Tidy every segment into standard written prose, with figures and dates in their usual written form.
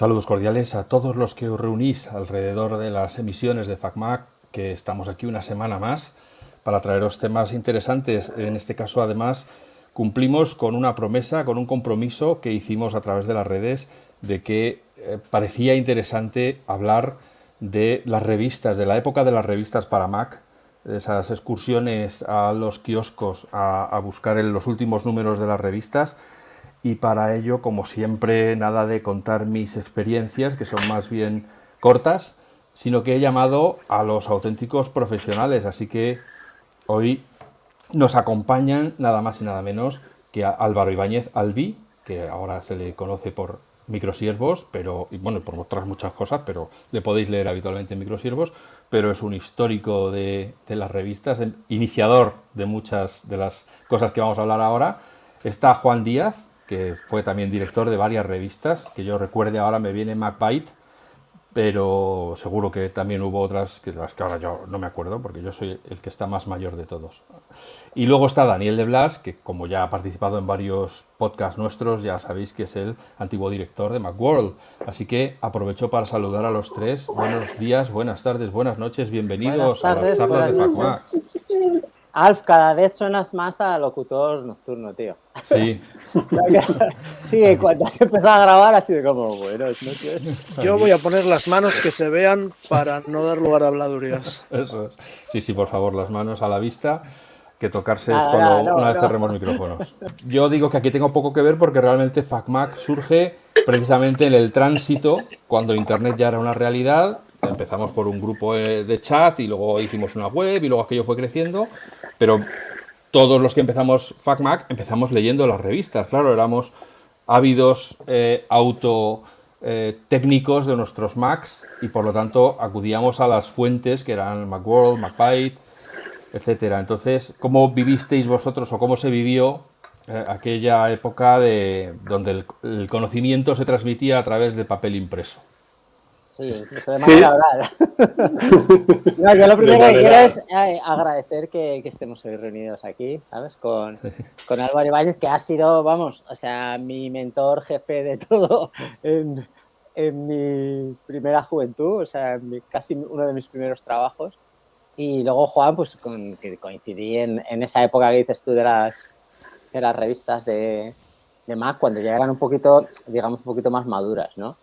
Saludos cordiales a todos los que os reunís alrededor de las emisiones de FacMac, que estamos aquí una semana más para traeros temas interesantes. En este caso, además, cumplimos con una promesa, con un compromiso que hicimos a través de las redes de que parecía interesante hablar de las revistas, de la época de las revistas para Mac, esas excursiones a los kioscos a buscar los últimos números de las revistas. Y para ello, como siempre, nada de contar mis experiencias, que son más bien cortas, sino que he llamado a los auténticos profesionales. Así que hoy nos acompañan nada más y nada menos que a Álvaro Ibáñez Albi, que ahora se le conoce por Microsiervos, pero, y bueno, por otras muchas cosas, pero le podéis leer habitualmente en Microsiervos, pero es un histórico de las revistas, iniciador de muchas de las cosas que vamos a hablar ahora. Está Juan Díaz, que fue también director de varias revistas, que yo recuerde ahora me viene MacBite, pero seguro que también hubo otras que las que ahora yo no me acuerdo, porque yo soy el que está más mayor de todos. Y luego está Daniel de Blas, que como ya ha participado en varios podcasts nuestros, ya sabéis que es el antiguo director de Macworld. Así que aprovecho para saludar a los tres. Buenos días, buenas tardes, buenas noches, bienvenidos a las charlas de FacMac. Alf, cada vez suenas más a locutor nocturno, tío. Sí. Sí, cuando has empezado a grabar ha sido como, bueno, no sé. Yo voy a poner las manos que se vean para no dar lugar a habladurías. Eso es. Sí, sí, por favor, las manos a la vista, que tocarse es cuando una vez cerremos micrófonos. Yo digo que aquí tengo poco que ver porque realmente FacMac surge precisamente en el tránsito, cuando Internet ya era una realidad. Empezamos por un grupo de chat y luego hicimos una web y luego aquello fue creciendo, pero todos los que empezamos FacMac empezamos leyendo las revistas. Claro, éramos ávidos técnicos de nuestros Macs y por lo tanto acudíamos a las fuentes que eran Macworld, MacBite, etcétera. Entonces, ¿cómo vivisteis vosotros o cómo se vivió aquella época donde el conocimiento se transmitía a través de papel impreso? Sí, incluso de manera oral. No, yo lo primero que quiero es agradecer que estemos hoy reunidos aquí, ¿sabes? Con Álvaro Ibáñez, que ha sido, vamos, o sea, mi mentor, jefe de todo en mi primera juventud, o sea, casi uno de mis primeros trabajos. Y luego Juan, pues que coincidí en esa época que dices tú de las revistas de Mac, cuando ya eran un poquito, digamos, un poquito más maduras, ¿no?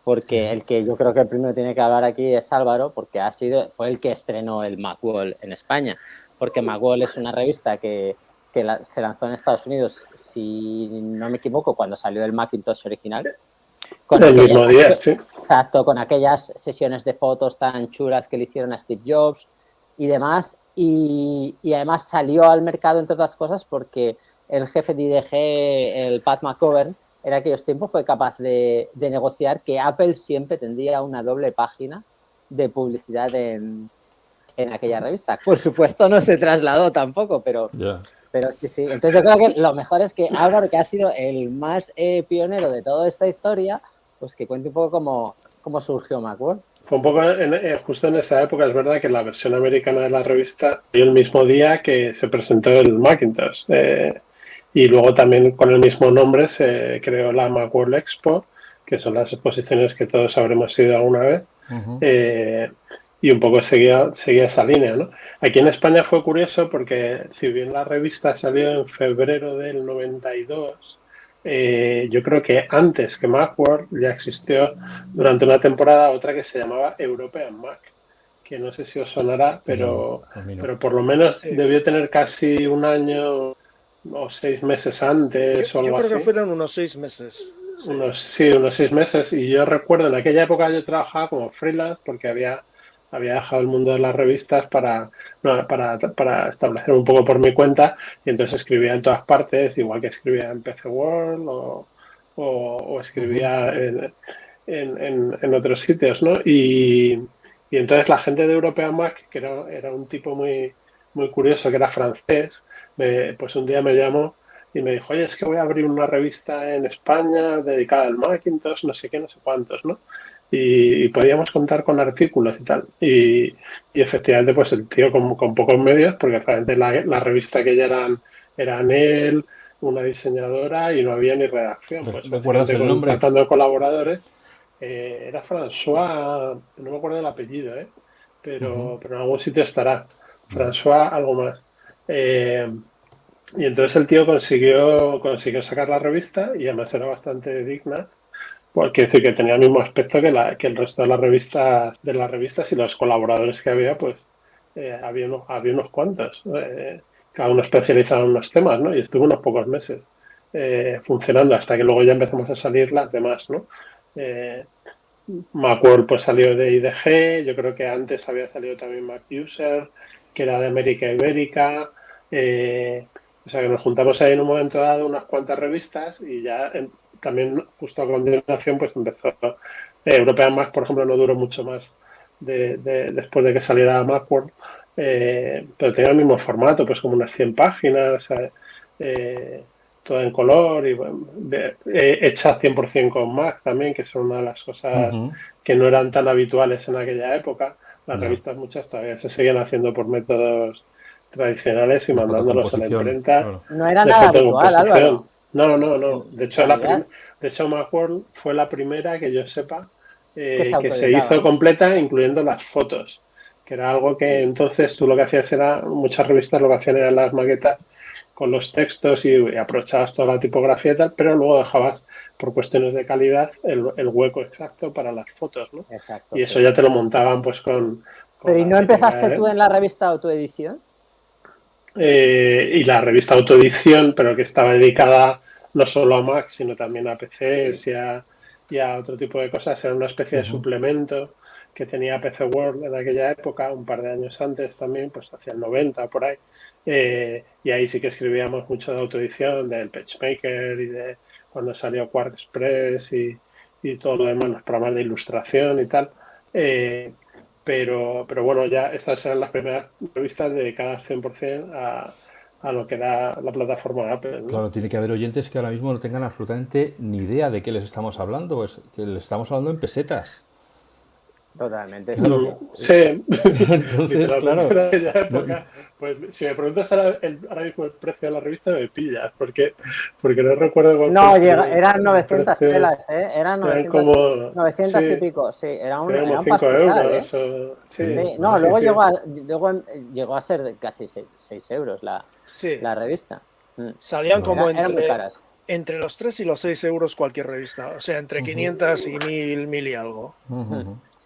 Porque el que yo creo que el primero tiene que hablar aquí es Álvaro, porque fue el que estrenó el Macworld en España. Porque Macworld es una revista que se lanzó en Estados Unidos, si no me equivoco, cuando salió el Macintosh original. El mismo día, sí. Exacto, con aquellas sesiones de fotos tan chulas que le hicieron a Steve Jobs y demás. Y además salió al mercado, entre otras cosas, porque el jefe de IDG, el Pat McGovern, en aquellos tiempos fue capaz de negociar que Apple siempre tendría una doble página de publicidad en aquella revista. Por supuesto no se trasladó tampoco, pero sí, sí. Entonces yo creo que lo mejor es que Álvaro, que ha sido el más pionero de toda esta historia, pues que cuente un poco cómo surgió Macworld. Fue un poco justo en esa época. Es verdad que la versión americana de la revista salió el mismo día que se presentó el Macintosh. Y luego también con el mismo nombre se creó la Macworld Expo, que son las exposiciones que todos habremos ido alguna vez. Y un poco seguía esa línea, ¿no? Aquí en España fue curioso porque si bien la revista salió en febrero del 92, yo creo que antes que Macworld ya existió durante una temporada otra que se llamaba European Mac, que no sé si os sonará, pero por lo menos debió tener casi un año o 6 meses antes o algo así. Yo creo que fueron unos 6 meses. Sí. Unos 6 meses. Y yo recuerdo, en aquella época yo trabajaba como freelance porque había dejado el mundo de las revistas para establecer un poco por mi cuenta, y entonces escribía en todas partes, igual que escribía en PC World o escribía en otros sitios, ¿no? Y entonces la gente de European Mac, que era un tipo muy, muy curioso, que era francés, pues un día me llamó y me dijo, oye, es que voy a abrir una revista en España dedicada al Macintosh, no sé qué, no sé cuántos, ¿no? Y podíamos contar con artículos y tal. Y efectivamente, pues el tío con pocos medios, porque realmente la revista que ya eran él, una diseñadora, y no había ni redacción. Pues ¿recuerdas el nombre? Tratando de colaboradores. era François, no me acuerdo del apellido, pero en algún sitio estará. François, algo más. Y entonces el tío consiguió sacar la revista y además era bastante digna. Porque decir que tenía el mismo aspecto que el resto de las revistas y los colaboradores que había, pues había unos cuantos, cada uno especializado en unos temas, ¿no? Y estuvo unos pocos meses funcionando hasta que luego ya empezamos a salir las demás, ¿no? Macworld pues salió de IDG, yo creo que antes había salido también MacUser, que era de América Ibérica, o sea que nos juntamos ahí en un momento dado unas cuantas revistas y ya también justo a continuación pues empezó European Mac, por ejemplo, no duró mucho más después de que saliera Macworld, pero tenía el mismo formato, pues como unas 100 páginas, todo en color y bueno, hecha 100% con Mac también, que son una de las cosas que no eran tan habituales en aquella época. Las revistas muchas todavía se siguen haciendo por métodos tradicionales y mandándolos a la imprenta. Claro. No era de nada habitual, Álvaro. No. De hecho, Macworld fue la primera que yo sepa que se hizo completa, incluyendo las fotos, que era algo que entonces tú lo que hacías era, muchas revistas lo que hacían eran las maquetas con los textos y aprovechabas toda la tipografía y tal, pero luego dejabas, por cuestiones de calidad, el hueco exacto para las fotos, ¿no? Exacto, y eso ya te lo montaban pues con ¿Pero y no empezaste tú en la revista Autoedición? Y la revista Autoedición, pero que estaba dedicada no solo a Mac, sino también a PCs y a otro tipo de cosas. Era una especie de suplemento que tenía PC World en aquella época, un par de años antes también, pues hacia el 90 por ahí. Y ahí sí que escribíamos mucho de autoedición, del PageMaker y de cuando salió Quark Express y todo lo demás, los programas de ilustración y tal. Pero bueno, ya estas eran las primeras revistas dedicadas 100% a lo que era la plataforma de Apple, ¿no? Claro, tiene que haber oyentes que ahora mismo no tengan absolutamente ni idea de qué les estamos hablando, pues que les estamos hablando en pesetas. Totalmente. Claro. Sí. Entonces, claro. En aquella época, pues si me preguntas ahora mismo el precio de la revista, me pillas, porque no recuerdo cuál No, fue eran 900 pelas, ¿eh? Eran 900 sí, y pico, sí. Era un 5 pastizal, euros. ¿eh? Sí. No, Sí, luego llegó a ser de casi 6 euros la revista. Salían como eran muy caras. entre los 3 y los 6 euros cualquier revista. O sea, entre 500 y 1000 y algo.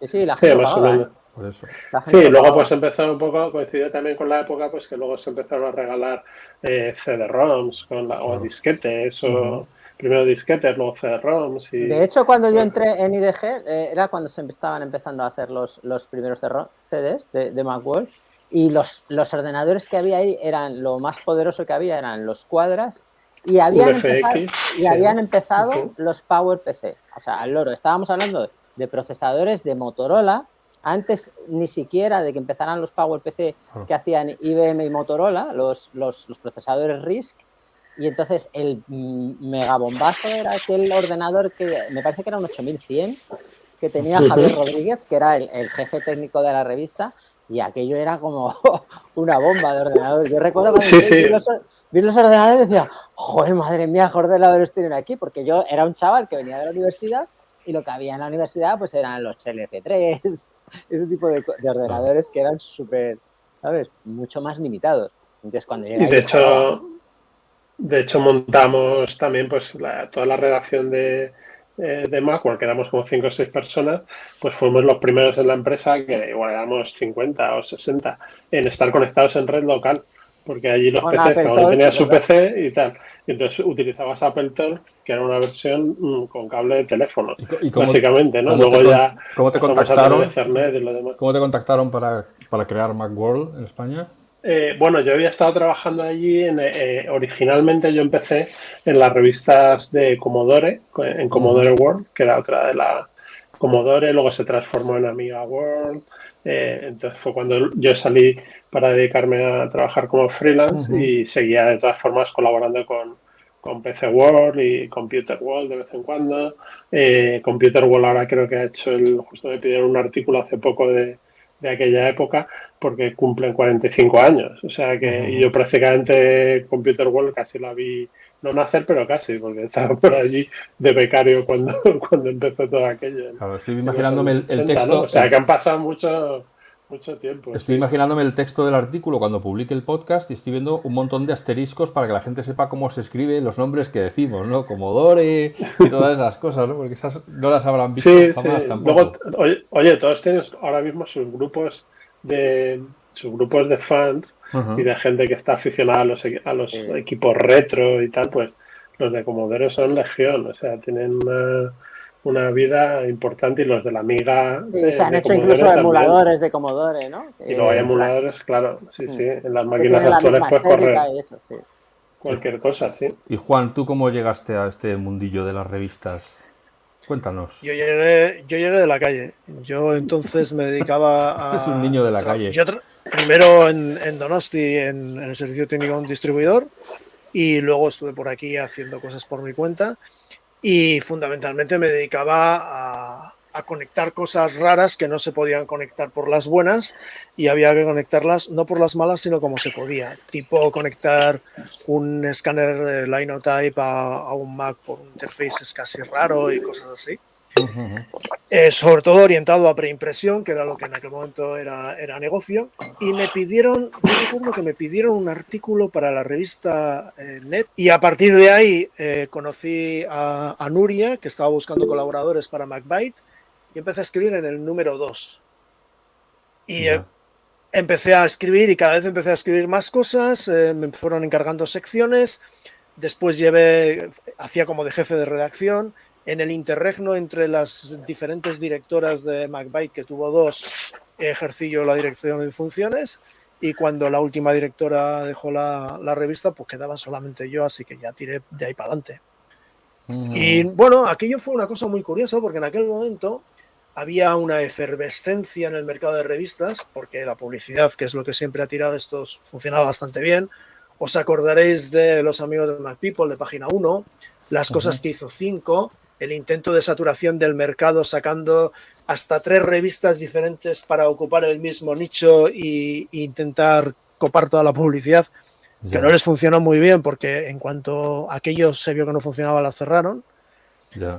Sí, la gente más pagaba, o menos. Por eso. Sí, luego pues empezó un poco, coincidió también con la época pues que luego se empezaron a regalar CD-ROMs o disquetes, o primero disquetes, luego CD-ROMs. De hecho, cuando yo entré en IDG, era cuando se estaban empezando a hacer los primeros CDs de Macworld, y los ordenadores que había ahí eran lo más poderoso que había, eran los Quadras, y habían empezado los PowerPC, o sea, al loro. Estábamos hablando de procesadores de Motorola, antes ni siquiera de que empezaran los PowerPC que hacían IBM y Motorola, los procesadores RISC. Y entonces el megabombazo era aquel ordenador que me parece que era un 8100 que tenía Javier Rodríguez, que era el jefe técnico de la revista, y aquello era como una bomba de ordenador. Yo recuerdo cuando vi los ordenadores y decía, joder, madre mía, qué ordenadores tienen aquí, porque yo era un chaval que venía de la universidad y lo que había en la universidad pues eran los LC3, ese tipo de ordenadores que eran súper, ¿sabes? Mucho más limitados. Entonces cuando llegué ahí, de hecho montamos también pues toda la redacción de Macworld, que éramos como 5 o 6 personas, pues fuimos los primeros en la empresa, que igual éramos 50 o 60, en estar conectados en red local, porque allí los PCs, cada uno tenía su PC y tal. Y entonces utilizabas Appleton, que era una versión con cable de teléfono, básicamente, ¿no? Luego ya ¿cómo te contactaron? Ethernet y lo demás. ¿Cómo te contactaron para crear Macworld en España? Bueno, yo había estado trabajando allí. Originalmente yo empecé en las revistas de Commodore, en Commodore World, que era otra de la Commodore, luego se transformó en Amiga World. Entonces fue cuando yo salí para dedicarme a trabajar como freelance y seguía de todas formas colaborando con PC World y Computer World de vez en cuando. Computer World ahora creo que ha hecho justo me pidieron un artículo hace poco de de aquella época porque cumplen 45 años. O sea que y yo prácticamente Computer World casi la vi, no nacer, pero casi, porque estaba por allí de becario cuando, cuando empezó todo aquello. Claro, estoy imaginándome el 80, texto. ¿no? O sea que han pasado mucho tiempo. Estoy imaginándome el texto del artículo cuando publique el podcast y estoy viendo un montón de asteriscos para que la gente sepa cómo se escriben los nombres que decimos, ¿no? Comodore y todas esas cosas, ¿no? Porque esas no las habrán visto jamás tampoco. Luego, oye, todos tienen ahora mismo sus grupos de fans y de gente que está aficionada a los equipos retro y tal, pues los de Commodore son legión, o sea, tienen una vida importante, y los de la Amiga se han hecho Commodore incluso emuladores de Commodore, ¿no? Y luego hay emuladores, claro, sí, en las máquinas actuales puedes correr cualquier cosa, sí. Y Juan, ¿tú cómo llegaste a este mundillo de las revistas? Cuéntanos. Yo llegué de la calle. Yo entonces me dedicaba a... Es un niño de la calle. Yo primero en Donosti, en el servicio técnico de un distribuidor, y luego estuve por aquí haciendo cosas por mi cuenta, y fundamentalmente me dedicaba a conectar cosas raras que no se podían conectar por las buenas, y había que conectarlas no por las malas, sino como se podía, tipo conectar un escáner Linotype a un Mac por un interface casi raro y cosas así. Sobre todo orientado a preimpresión, que era lo que en aquel momento era negocio, y yo recuerdo que me pidieron un artículo para la revista Net, y a partir de ahí conocí a Nuria, que estaba buscando colaboradores para MacByte, y empecé a escribir en el número 2. Y empecé a escribir, y cada vez empecé a escribir más cosas, me fueron encargando secciones, después hacía como de jefe de redacción. En el interregno entre las diferentes directoras de MacByte, que tuvo 2, ejercí yo la dirección de funciones, y cuando la última directora dejó la revista, pues quedaba solamente yo, así que ya tiré de ahí para adelante. Y bueno, aquello fue una cosa muy curiosa, porque en aquel momento había una efervescencia en el mercado de revistas, porque la publicidad, que es lo que siempre ha tirado estos, funcionaba bastante bien. Os acordaréis de los amigos de MacPeople, de Página 1, las cosas que hizo 5, el intento de saturación del mercado sacando hasta 3 revistas diferentes para ocupar el mismo nicho e intentar copar toda la publicidad, que no les funcionó muy bien, porque en cuanto aquello se vio que no funcionaba, las cerraron.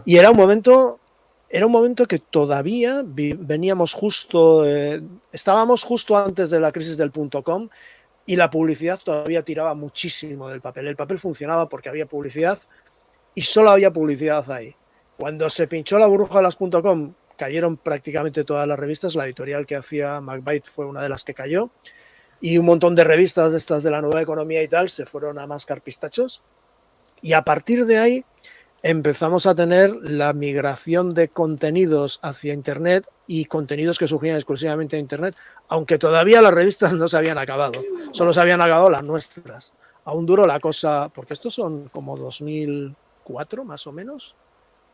Y era un momento que todavía veníamos estábamos justo antes de la crisis del .com, y la publicidad todavía tiraba muchísimo del papel. El papel funcionaba porque había publicidad, y solo había publicidad ahí. Cuando se pinchó la burbuja de las .com, cayeron prácticamente todas las revistas. La editorial que hacía MacByte fue una de las que cayó, y un montón de revistas de estas de la nueva economía y tal se fueron a mascar pistachos, y a partir de ahí empezamos a tener la migración de contenidos hacia Internet, y contenidos que surgían exclusivamente en Internet, aunque todavía las revistas no se habían acabado, solo se habían acabado las nuestras. Aún duró la cosa, porque estos son como 2004 más o menos,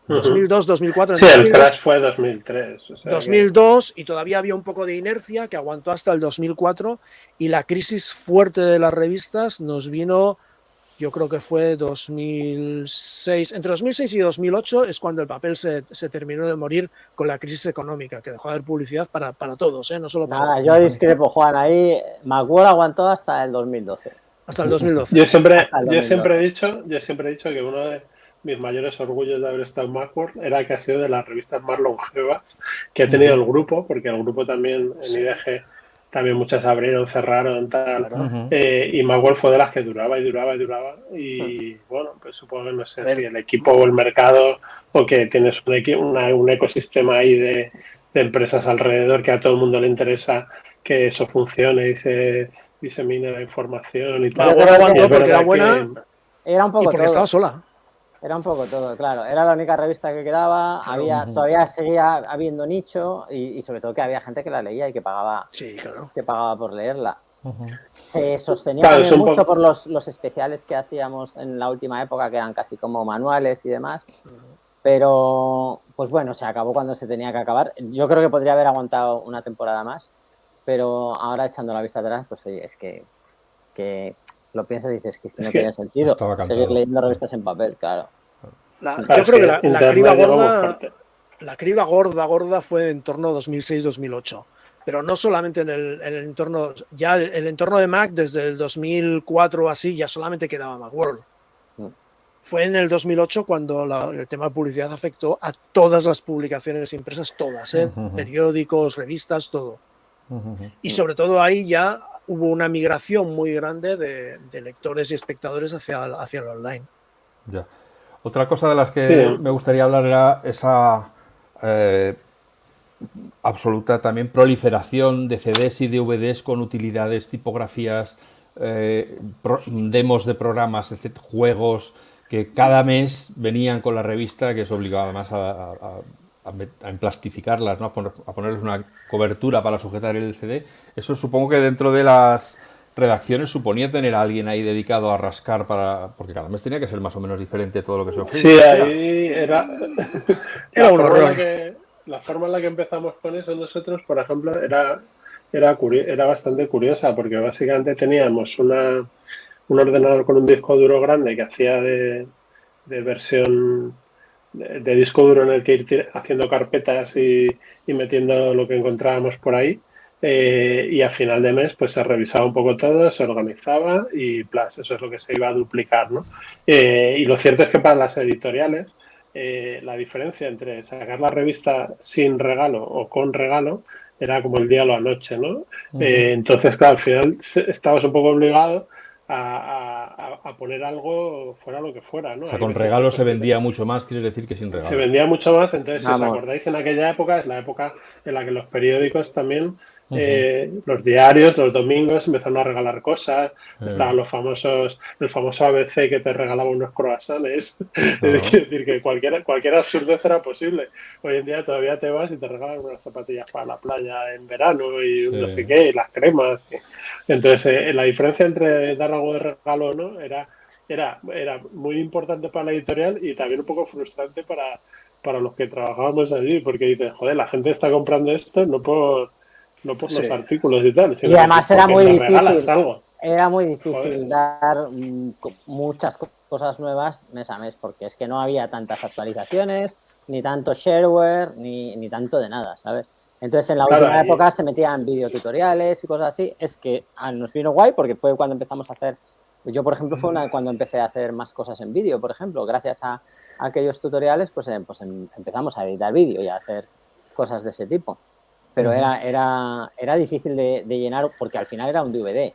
2002, 2004. Sí, el crash fue 2003. O sea 2002, y todavía había un poco de inercia que aguantó hasta el 2004, y la crisis fuerte de las revistas nos vino, yo creo que fue 2006, entre 2006 y 2008 es cuando el papel se terminó de morir con la crisis económica, que dejó de haber publicidad para todos, no solo para nosotros. Yo discrepo, Juan, ahí Macworld aguantó hasta el 2012. Hasta el 2012. Yo siempre he dicho que uno de mis mayores orgullos de haber estado en Macworld era que ha sido de las revistas más longevas que ha tenido el grupo, porque el grupo también en IDG también muchas abrieron, cerraron, tal. Y Macworld fue de las que duraba y duraba. Y bueno, pues supongo que no sé si el equipo o el mercado, o que tienes un ecosistema ahí de empresas alrededor que a todo el mundo le interesa que eso funcione y se disemine la información y tal. Macworld aguantó porque era buena, era un poco y porque estaba sola. Era un poco todo, claro. Era la única revista que quedaba, todavía seguía habiendo nicho, y sobre todo que había gente que la leía y que pagaba, que pagaba por leerla. Se sostenía también mucho por los especiales que hacíamos en la última época, que eran casi como manuales y demás. Pero, pues bueno, se acabó cuando se tenía que acabar. Yo creo que podría haber aguantado una temporada más, pero ahora, echando la vista atrás, pues oye, es que lo piensas y dices que no tiene sentido seguir leyendo revistas en papel, claro. Yo creo que la criba gorda fue en torno a 2006-2008. pero no solamente en el entorno, ya el entorno de Mac desde el 2004 o así ya solamente quedaba Macworld. Fue en el 2008 cuando el tema de publicidad afectó a todas las publicaciones impresas, todas, periódicos, revistas, todo. Y sobre todo ahí ya hubo una migración muy grande de lectores y espectadores hacia el online. Ya. Otra cosa de las que me gustaría hablar era esa absoluta también proliferación de CDs y DVDs con utilidades, tipografías, demos de programas, juegos que cada mes venían con la revista, que eso obligaba además a emplastificarlas, ¿no? a ponerles una cobertura para sujetar el CD. Eso supongo que dentro de las redacciones suponía tener a alguien ahí dedicado a rascar porque cada mes tenía que ser más o menos diferente todo lo que se ofrecía. Sí, ahí era un horror. La forma en la que empezamos con eso nosotros, por ejemplo, era bastante curiosa, porque básicamente teníamos un ordenador con un disco duro grande que hacía de versión de disco duro en el que ir haciendo carpetas y metiendo lo que encontrábamos por ahí. Y a final de mes pues se revisaba un poco todo, se organizaba y eso es lo que se iba a duplicar, ¿no? Y lo cierto es que para las editoriales la diferencia entre sacar la revista sin regalo o con regalo era como el día o la noche, ¿no? Entonces, claro, al final estabas un poco obligado a poner algo fuera lo que fuera, ¿no? O sea, con regalo se vendía mucho más, quiere decir que sin regalo. Se vendía mucho más, entonces si os acordáis, en aquella época es la época en la que los periódicos también, los diarios, los domingos empezaron a regalar cosas, estaban el famoso ABC que te regalaba unos croissants, es decir, que cualquier absurdez era posible. Hoy en día todavía te vas y te regalan unas zapatillas para la playa en verano y no sé qué, y las cremas. Entonces, la diferencia entre dar algo de regalo o no era muy importante para la editorial y también un poco frustrante para los que trabajábamos allí, porque dices, joder, la gente está comprando esto no por los artículos y tal, sino y además era muy difícil, algo. Era muy difícil dar muchas cosas nuevas mes a mes, porque es que no había tantas actualizaciones, ni tanto shareware, ni tanto de nada, ¿sabes? Entonces en la última época se metían videotutoriales y cosas así. Es que nos vino guay porque fue cuando empezamos a hacer. Yo, por ejemplo, cuando empecé a hacer más cosas en vídeo, por ejemplo. Gracias a aquellos tutoriales, pues empezamos a editar vídeo y a hacer cosas de ese tipo. Pero era difícil de llenar porque al final era un DVD.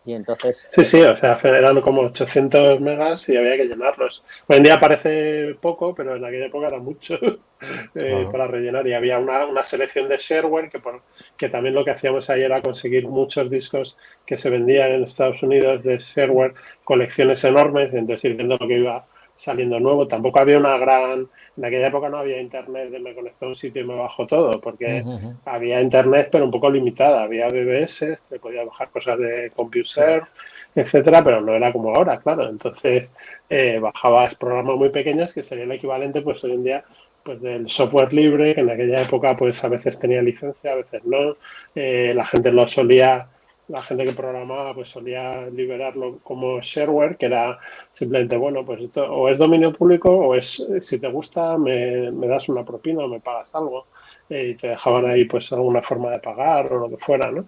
Y entonces... Sí, o sea, eran como 800 megas y había que llenarlos. Hoy en día parece poco, pero en aquella época era mucho para rellenar. Y había una selección de shareware que también lo que hacíamos ahí era conseguir muchos discos que se vendían en Estados Unidos de shareware, colecciones enormes, entonces ir viendo lo que iba saliendo nuevo. Tampoco había en aquella época no había internet de me conecto a un sitio y me bajo todo, porque había internet pero un poco limitada, había BBS, te podía bajar cosas de CompuServe, etcétera, pero no era como ahora, claro. Entonces bajabas programas muy pequeños que sería el equivalente pues hoy en día pues del software libre, que en aquella época pues a veces tenía licencia, a veces no, la gente que programaba pues solía liberarlo como shareware, que era simplemente, bueno, pues esto o es dominio público o es, si te gusta, me das una propina o me pagas algo, y te dejaban ahí pues alguna forma de pagar o lo que fuera, ¿no?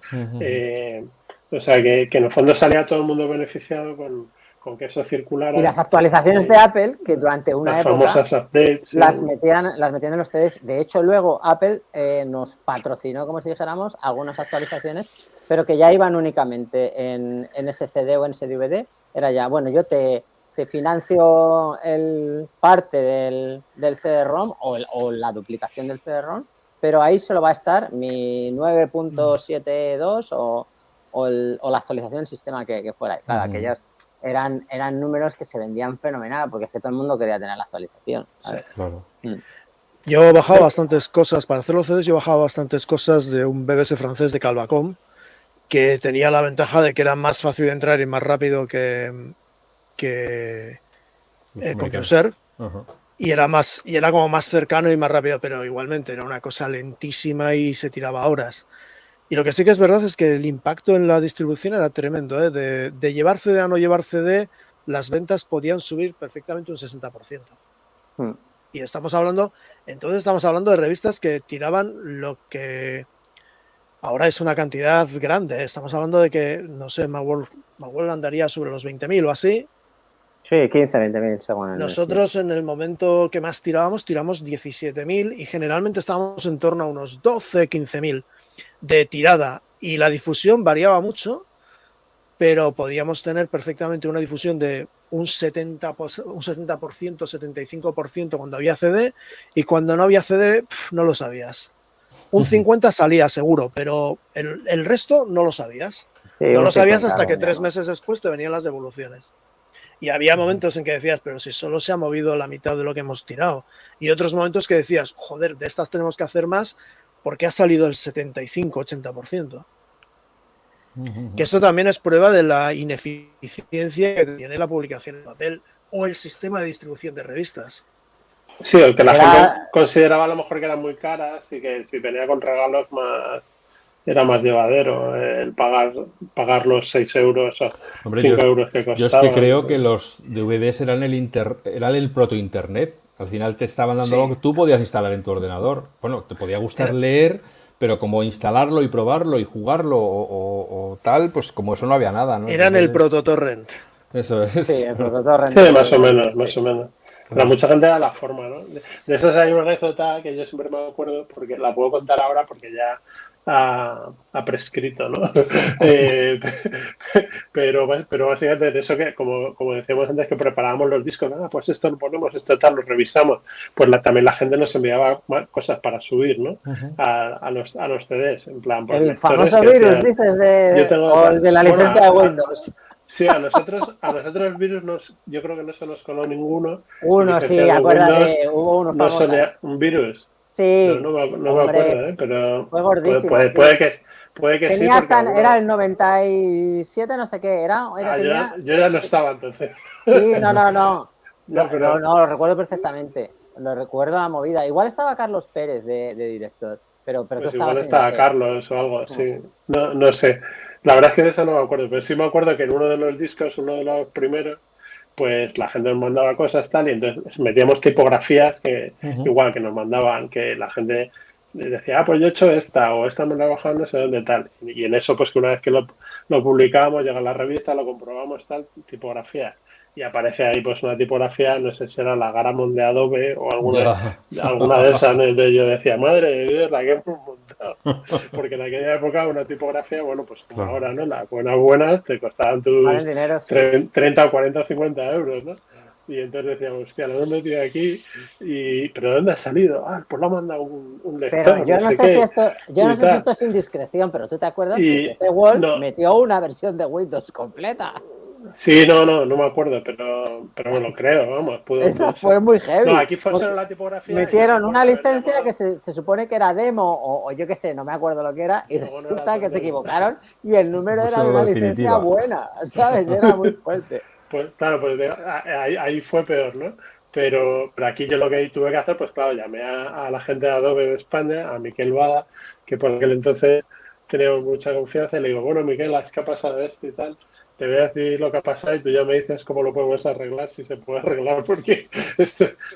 O sea que en el fondo salía todo el mundo beneficiado con que eso circulara. Y las actualizaciones de Apple, que durante una época famosas updates, las metían en los CDs. De hecho, luego Apple nos patrocinó, como si dijéramos, algunas actualizaciones, pero que ya iban únicamente en ese CD o en ese DVD. Era ya, bueno, yo te financio parte del CD-ROM o la duplicación del CD-ROM, pero ahí solo va a estar mi 9.72 o la actualización del sistema que fuera. Y claro, aquellos eran números que se vendían fenomenal, porque es que todo el mundo quería tener la actualización. Sí, claro. Yo bajaba bastantes cosas, para hacer los CDs yo bajaba bastantes cosas de un BBC francés de Calvacom, que tenía la ventaja de que era más fácil de entrar y más rápido que CompuServe, y era como más cercano y más rápido, pero igualmente era una cosa lentísima y se tiraba horas. Y lo que sí que es verdad es que el impacto en la distribución era tremendo, ¿eh? De llevar CD a no llevar CD, las ventas podían subir perfectamente un 60%. Y estamos hablando de revistas que tiraban lo que Ahora es una cantidad grande. Estamos hablando de que, no sé, Macworld andaría sobre los 20.000 o así. Sí, 15, 20.000 según el Nosotros en el momento que más tiramos 17.000 y generalmente estábamos en torno a unos 12, 15.000 de tirada. Y la difusión variaba mucho, pero podíamos tener perfectamente una difusión de un 70%, 75% cuando había CD, y cuando no había CD no lo sabías. Un 50 salía seguro, pero el resto no lo sabías. Sí, No un lo sabías 50, hasta que bueno, 3 meses después te venían las devoluciones. Y había momentos en que decías, pero si solo se ha movido la mitad de lo que hemos tirado. Y otros momentos que decías, joder, de estas tenemos que hacer más porque ha salido el 75-80%. Que esto también es prueba de la ineficiencia que tiene la publicación en papel o el sistema de distribución de revistas. Sí, el que la gente consideraba a lo mejor que eran muy caras y que si venía con regalos era más llevadero el pagar los 6 euros o 5 euros que costaban. Yo es que creo que los DVDs eran el proto-internet. Al final te estaban dando algo que tú podías instalar en tu ordenador. Bueno, te podía gustar leer, pero como instalarlo y probarlo y jugarlo o tal, pues como eso no había nada, ¿no? Eran el proto-torrent. Eso es. Sí, el proto-torrent. Sí, más o menos, más o menos. Pero mucha gente era la forma, ¿no? De eso hay una anécdota que yo siempre me acuerdo, porque la puedo contar ahora porque ya ha prescrito, ¿no? pero básicamente de eso que, como decíamos antes, que preparábamos los discos, pues esto lo ponemos, esto tal, lo revisamos, pues también la gente nos enviaba cosas para subir, ¿no? A los CDs, en plan, pues el famoso virus, dices, de la licencia de Windows. Sí, a nosotros el virus yo creo que no se nos coló ninguno. Uno, sí, acuérdate, hubo uno famoso. No sonía un virus. Sí. No me acuerdo, pero fue gordísimo. Puede que sí. Era el 97, no sé qué, era. Yo ya no estaba entonces. Sí, no, lo recuerdo perfectamente. Lo recuerdo a la movida. Igual estaba Carlos Pérez de director, pero pues igual estaba Carlos o algo así. No sé. La verdad es que de eso no me acuerdo, pero sí me acuerdo que en uno de los discos, uno de los primeros, pues la gente nos mandaba cosas tal y entonces metíamos tipografías que igual que nos mandaban, que la gente decía, pues yo he hecho esta o esta me la he bajado no sé dónde tal. Y en eso pues que una vez que lo publicamos, llega a la revista, lo comprobamos tal, tipografía. Y aparece ahí pues una tipografía, no sé si era la Garamond de Adobe o alguna de esas, ¿no? Entonces yo decía, madre de Dios, la que hemos montado. Porque en aquella época una tipografía, bueno, pues como ahora, ¿no? Las buenas te costaban tus 30 o 40 o 50 euros, ¿no? Y entonces decíamos, hostia, lo hemos metido aquí, pero ¿dónde ha salido? Pues lo ha mandado un lector. Pero yo no sé si esto es indiscreción, pero ¿tú te acuerdas que PC World metió una versión de Windows completa? Sí, no me acuerdo, pero me lo creo, vamos. Eso fue muy heavy. No, aquí fue solo la tipografía. Metieron una licencia que se supone que era demo o yo qué sé, no me acuerdo lo que era, y resulta que se equivocaron y el número era una licencia buena, ¿sabes? Era muy fuerte. Pues claro, pues ahí fue peor, ¿no? Pero aquí yo lo que tuve que hacer, pues claro, llamé a la gente de Adobe de España, a Miquel Bada, que por aquel entonces teníamos mucha confianza, y le digo, bueno, Miquel, ¿qué ha pasado esto y tal? Te voy a decir lo que ha pasado y tú ya me dices cómo lo podemos arreglar, si se puede arreglar, porque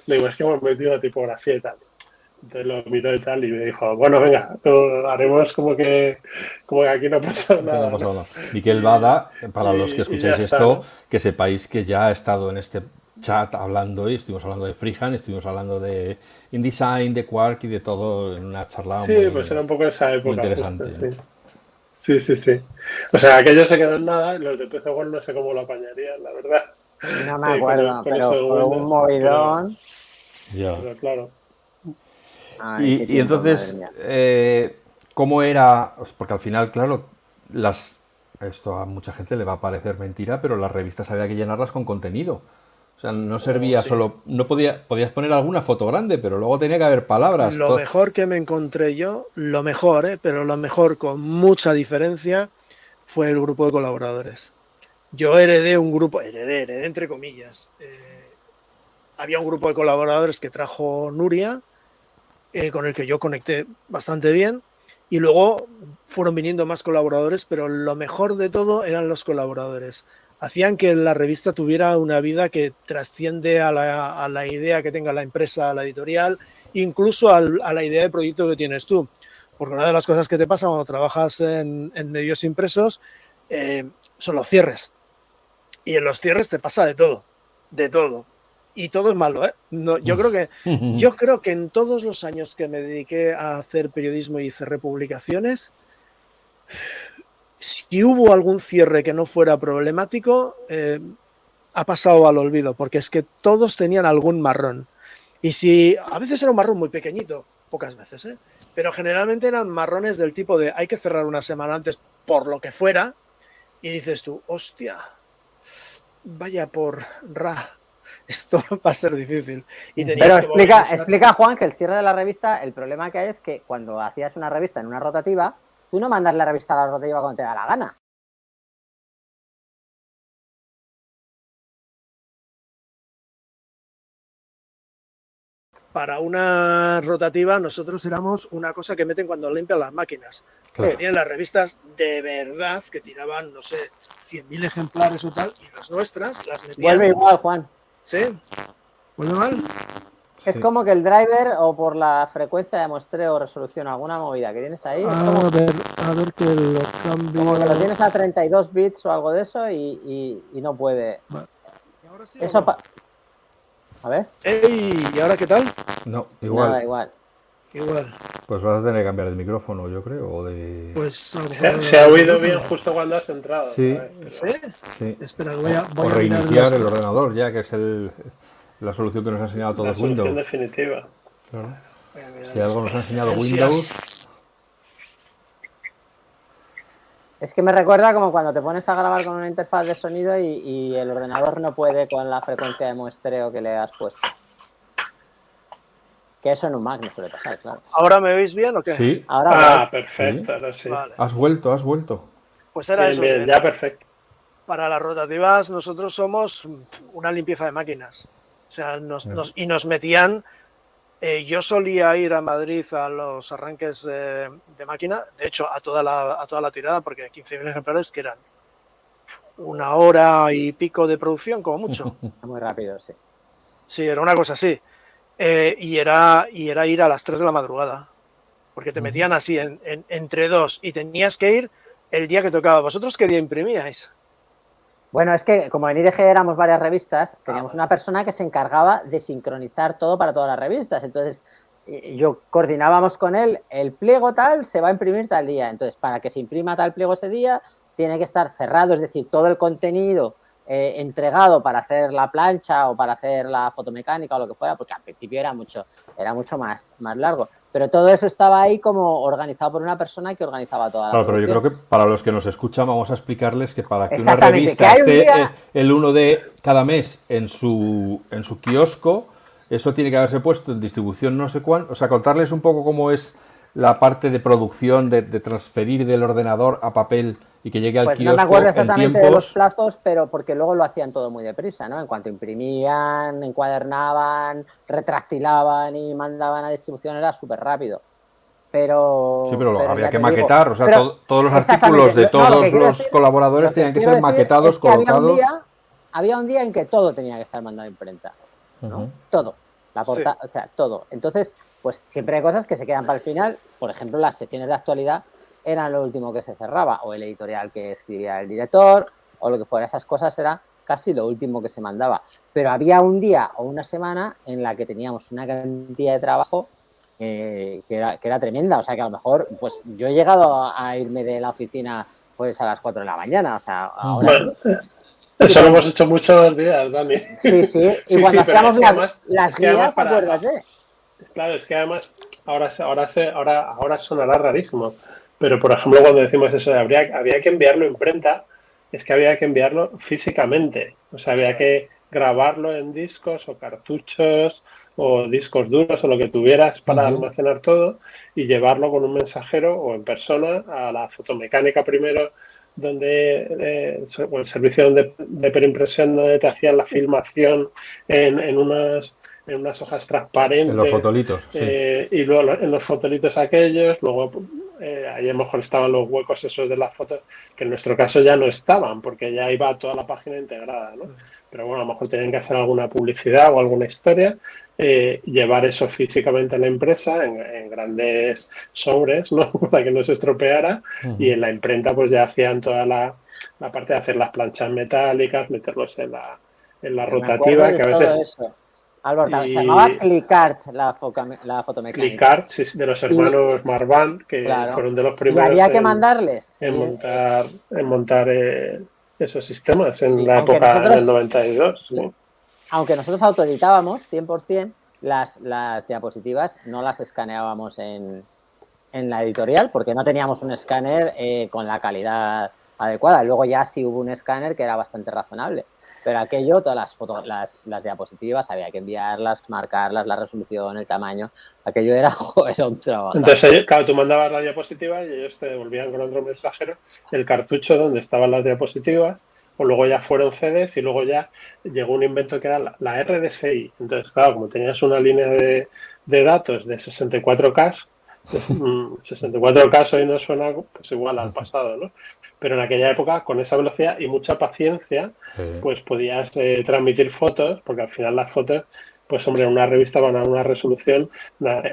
le digo, es que hemos metido la tipografía y tal. Entonces lo miró y tal y me dijo, bueno, venga, haremos como que aquí no ha pasado nada. No ha pasado nada. Miquel Bada, para los que escucháis esto, que sepáis que ya ha estado en este chat hablando y estuvimos hablando de Freehand, estuvimos hablando de InDesign, de Quark y de todo en una charla pues era un poco esa época. Muy interesante. Justo, sí. O sea, aquello se quedó en nada y los de PC World no sé cómo lo apañarían, la verdad. No me acuerdo, pero fue un movidón. Pero claro. Y entonces, ¿cómo era? Porque al final, claro, esto a mucha gente le va a parecer mentira, pero las revistas había que llenarlas con contenido. O sea, no servía solo... No podías poner alguna foto grande, pero luego tenía que haber palabras. Lo mejor que me encontré yo, pero lo mejor con mucha diferencia, fue el grupo de colaboradores. Yo heredé un grupo, heredé entre comillas. Había un grupo de colaboradores que trajo Nuria, con el que yo conecté bastante bien, y luego fueron viniendo más colaboradores, pero lo mejor de todo eran los colaboradores. Hacían que la revista tuviera una vida que trasciende a la idea que tenga la empresa, la editorial, incluso a la idea de proyecto que tienes tú. Porque una de las cosas que te pasa cuando trabajas en medios impresos son los cierres. Y en los cierres te pasa de todo, de todo. Y todo es malo, ¿eh? No, yo creo que en todos los años que me dediqué a hacer periodismo y cerré publicaciones, si hubo algún cierre que no fuera problemático, ha pasado al olvido, porque es que todos tenían algún marrón. Y si a veces era un marrón muy pequeñito, pocas veces, ¿eh? Pero generalmente eran marrones del tipo de hay que cerrar una semana antes por lo que fuera, y dices tú, hostia, vaya por ra, esto va a ser difícil. Y pero explica, Juan, que el cierre de la revista, el problema que hay es que cuando hacías una revista en una rotativa, tú no mandas la revista a la rotativa cuando te da la gana. Para una rotativa nosotros éramos una cosa que meten cuando limpian las máquinas. Claro. Que tienen las revistas de verdad que tiraban, no sé, 100.000 ejemplares o tal, y las nuestras las metían... Vuelve igual, Juan. ¿Sí? ¿Vuelve mal? Es como que el driver o por la frecuencia de muestreo o resolución, alguna movida que tienes ahí. A ver que lo cambio. Como que lo tienes a 32 bits o algo de eso y no puede. Vale. ¿Y ahora sí? Eso a ver. ¡Ey! ¿Y ahora qué tal? No, igual. Nada, igual. Pues vas a tener que cambiar el micrófono, yo creo. O de... Pues se ha oído bien justo cuando has entrado. Sí. ¿Sí? Espera, voy a reiniciar el ordenador ya, que es la solución que nos ha enseñado todos Windows. La solución definitiva. Claro. Si algo nos ha enseñado Windows... Es que me recuerda como cuando te pones a grabar con una interfaz de sonido y el ordenador no puede con la frecuencia de muestreo que le has puesto. Que eso en un Mac no suele pasar, claro. ¿Ahora me oís bien o qué? Sí. Ahora perfecto, ahora sí. Vale. Has vuelto. Pues era bien, eso. Bien, ya perfecto. Para las rotativas nosotros somos una limpieza de máquinas. O sea, nos metían... yo solía ir a Madrid a los arranques de máquina, de hecho a toda la tirada, porque 15.000 ejemplares que eran 1 hora y pico de producción, como mucho. Muy rápido, sí. Sí, era una cosa así. Y era ir a las 3 de la madrugada, porque te metían así entre dos y tenías que ir el día que tocaba. ¿Vosotros qué día imprimíais? Bueno, es que como en IDG éramos varias revistas, teníamos una persona que se encargaba de sincronizar todo para todas las revistas. Entonces, yo coordinábamos con él, el pliego tal se va a imprimir tal día. Entonces, para que se imprima tal pliego ese día, tiene que estar cerrado, es decir, todo el contenido entregado para hacer la plancha o para hacer la fotomecánica o lo que fuera, porque al principio era mucho más largo. Pero todo eso estaba ahí como organizado por una persona que organizaba toda la Claro, pero yo producción. creo que para los que nos escuchan vamos a explicarles que para que una revista esté el 1 de cada mes en su kiosco, eso tiene que haberse puesto en distribución no sé cuánto. O sea, contarles un poco cómo es la parte de producción, de transferir del ordenador a papel y que llegue al kiosco no me acuerdo exactamente de los plazos, pero porque luego lo hacían todo muy deprisa, ¿no? En cuanto imprimían, encuadernaban, retractilaban y mandaban a distribución era súper rápido. Pero había que maquetar, o sea, todos los artículos de todos los colaboradores tenían que ser maquetados, colocados. Había un día en que todo tenía que estar mandado a imprenta, ¿no? Todo, la portada, o sea, todo. Entonces, pues siempre hay cosas que se quedan para el final. Por ejemplo, las secciones de actualidad eran lo último que se cerraba, o el editorial que escribía el director, o lo que fuera. Esas cosas era casi lo último que se mandaba. Pero había un día o una semana en la que teníamos una cantidad de trabajo que era tremenda. O sea, que a lo mejor, pues yo he llegado a irme de la oficina pues a las 4 de la mañana. O sea, ahora... Bueno, eso lo hemos hecho muchos días, Dani. Sí. Y cuando hacíamos las guías, acuérdate. Claro, es que además ahora sonará rarísimo. Pero, por ejemplo, cuando decimos eso de había que enviarlo a imprenta, es que había que enviarlo físicamente. O sea, había que grabarlo en discos o cartuchos o discos duros o lo que tuvieras para almacenar todo y llevarlo con un mensajero o en persona a la fotomecánica primero, donde o el servicio de preimpresión donde te hacían la filmación en unas hojas transparentes. En los fotolitos, sí. Y luego en los fotolitos aquellos, luego ahí a lo mejor estaban los huecos esos de las fotos, que en nuestro caso ya no estaban, porque ya iba toda la página integrada, ¿no? Pero bueno, a lo mejor tenían que hacer alguna publicidad o alguna historia, llevar eso físicamente a la empresa en grandes sobres, ¿no? Para que no se estropeara, y en la imprenta pues ya hacían toda la parte de hacer las planchas metálicas, meterlos en la Me acuerdo rotativa, de que a todo veces... eso. Álvaro, se llamaba Y Clicart la fotomecánica. Clicart, sí, de los Y, hermanos Marván, que claro, fueron de los y primeros había que mandarles. en montar esos sistemas en Sí, la aunque época, en el nosotros, 92. sí, Sí. aunque nosotros autoeditábamos 100%, las diapositivas no las escaneábamos en la editorial porque no teníamos un escáner con la calidad adecuada. Luego ya sí hubo un escáner que era bastante razonable. Pero aquello, todas las diapositivas, había que enviarlas, marcarlas, la resolución, el tamaño. Aquello era, joder, un trabajo. Entonces, claro, tú mandabas la diapositiva y ellos te devolvían con otro mensajero el cartucho donde estaban las diapositivas, o luego ya fueron CDs y luego ya llegó un invento que era la RDSI. Entonces, claro, como tenías una línea de datos de 64K, 64K hoy no suena pues igual al pasado, ¿no? Pero en aquella época, con esa velocidad y mucha paciencia, pues podías transmitir fotos, porque al final las fotos, pues hombre, en una revista van a una resolución,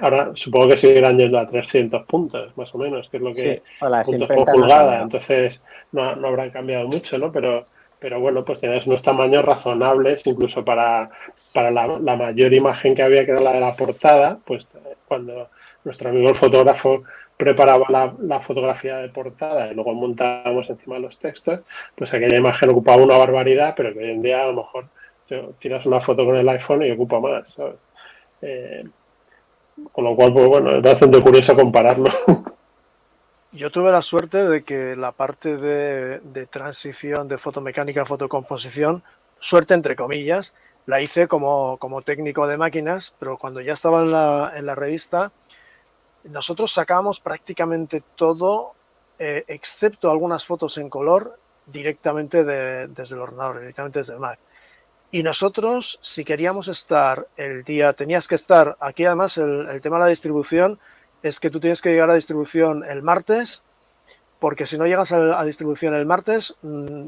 ahora supongo que seguirán yendo a 300 puntos, más o menos, que es lo Sí, que, o las puntos por imprentas no han pulgada, cambiado. entonces no habrán cambiado mucho, ¿no? Pero bueno, pues tenías unos tamaños razonables, incluso para la mayor imagen que había, que era la de la portada, pues cuando nuestro amigo el fotógrafo preparaba la fotografía de portada y luego montábamos encima los textos, pues aquella imagen ocupaba una barbaridad, pero que hoy en día a lo mejor tiras una foto con el iPhone y ocupa más, ¿sabes? Con lo cual, pues bueno, es bastante curioso compararlo. Yo tuve la suerte de que la parte de transición de fotomecánica a fotocomposición, suerte entre comillas, la hice como técnico de máquinas, pero cuando ya estaba en la revista, nosotros sacábamos prácticamente todo, excepto algunas fotos en color, directamente desde el ordenador, directamente desde el Mac. Y nosotros, si queríamos estar el día, tenías que estar, aquí además el tema de la distribución es que tú tienes que llegar a distribución el martes, porque si no llegas a distribución el martes,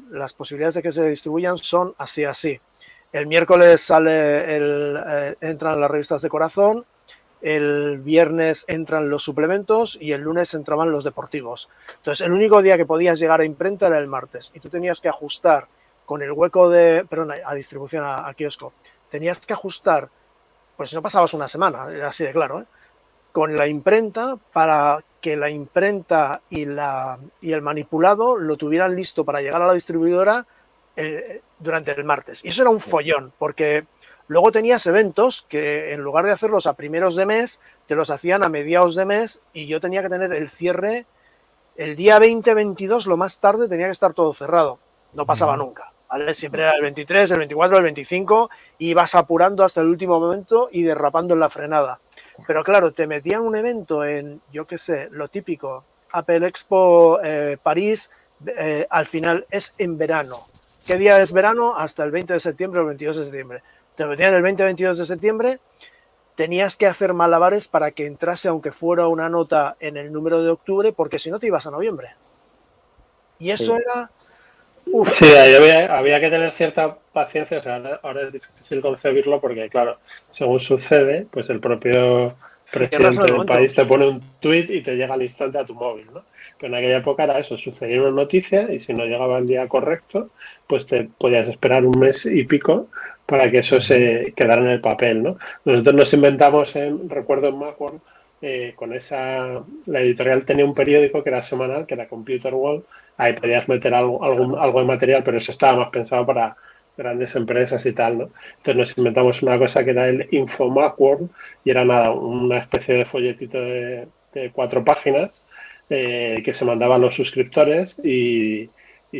las posibilidades de que se distribuyan son así. El miércoles entran las revistas de corazón, el viernes entran los suplementos y el lunes entraban los deportivos. Entonces, el único día que podías llegar a imprenta era el martes y tú tenías que ajustar con el hueco a distribución, a kiosco, tenías que ajustar, pues si no pasabas una semana, era así de claro, ¿eh? Con la imprenta para que la imprenta y el manipulado lo tuvieran listo para llegar a la distribuidora durante el martes. Y eso era un follón, porque luego tenías eventos que en lugar de hacerlos a primeros de mes, te los hacían a mediados de mes y yo tenía que tener el cierre el día 20-22, lo más tarde tenía que estar todo cerrado. No pasaba nunca, ¿vale? Siempre era el 23, el 24, el 25 y ibas apurando hasta el último momento y derrapando en la frenada. Pero claro, te metían un evento en, yo qué sé, lo típico, Apple Expo París, al final es en verano. ¿Qué día es verano? Hasta el 20 de septiembre o el 22 de septiembre. Te metían el 20-22 de septiembre, tenías que hacer malabares para que entrase, aunque fuera una nota en el número de octubre, porque si no te ibas a noviembre. Y eso era... Uf. Sí, había que tener cierta paciencia, o sea, ahora es difícil concebirlo porque, claro, según sucede, pues el propio presidente del país te pone un tuit y te llega al instante a tu móvil, ¿no? Pero en aquella época era eso, sucedía una noticia y si no llegaba el día correcto, pues te podías esperar un mes y pico para que eso se quedara en el papel, ¿no? Nosotros nos inventamos, recuerdo en Macworld, la editorial tenía un periódico que era semanal, que era Computer World, ahí podías meter algo de material, pero eso estaba más pensado para grandes empresas y tal, ¿no? Entonces nos inventamos una cosa que era el Info Macworld y era nada, una especie de folletito de 4 páginas que se mandaba a los suscriptores y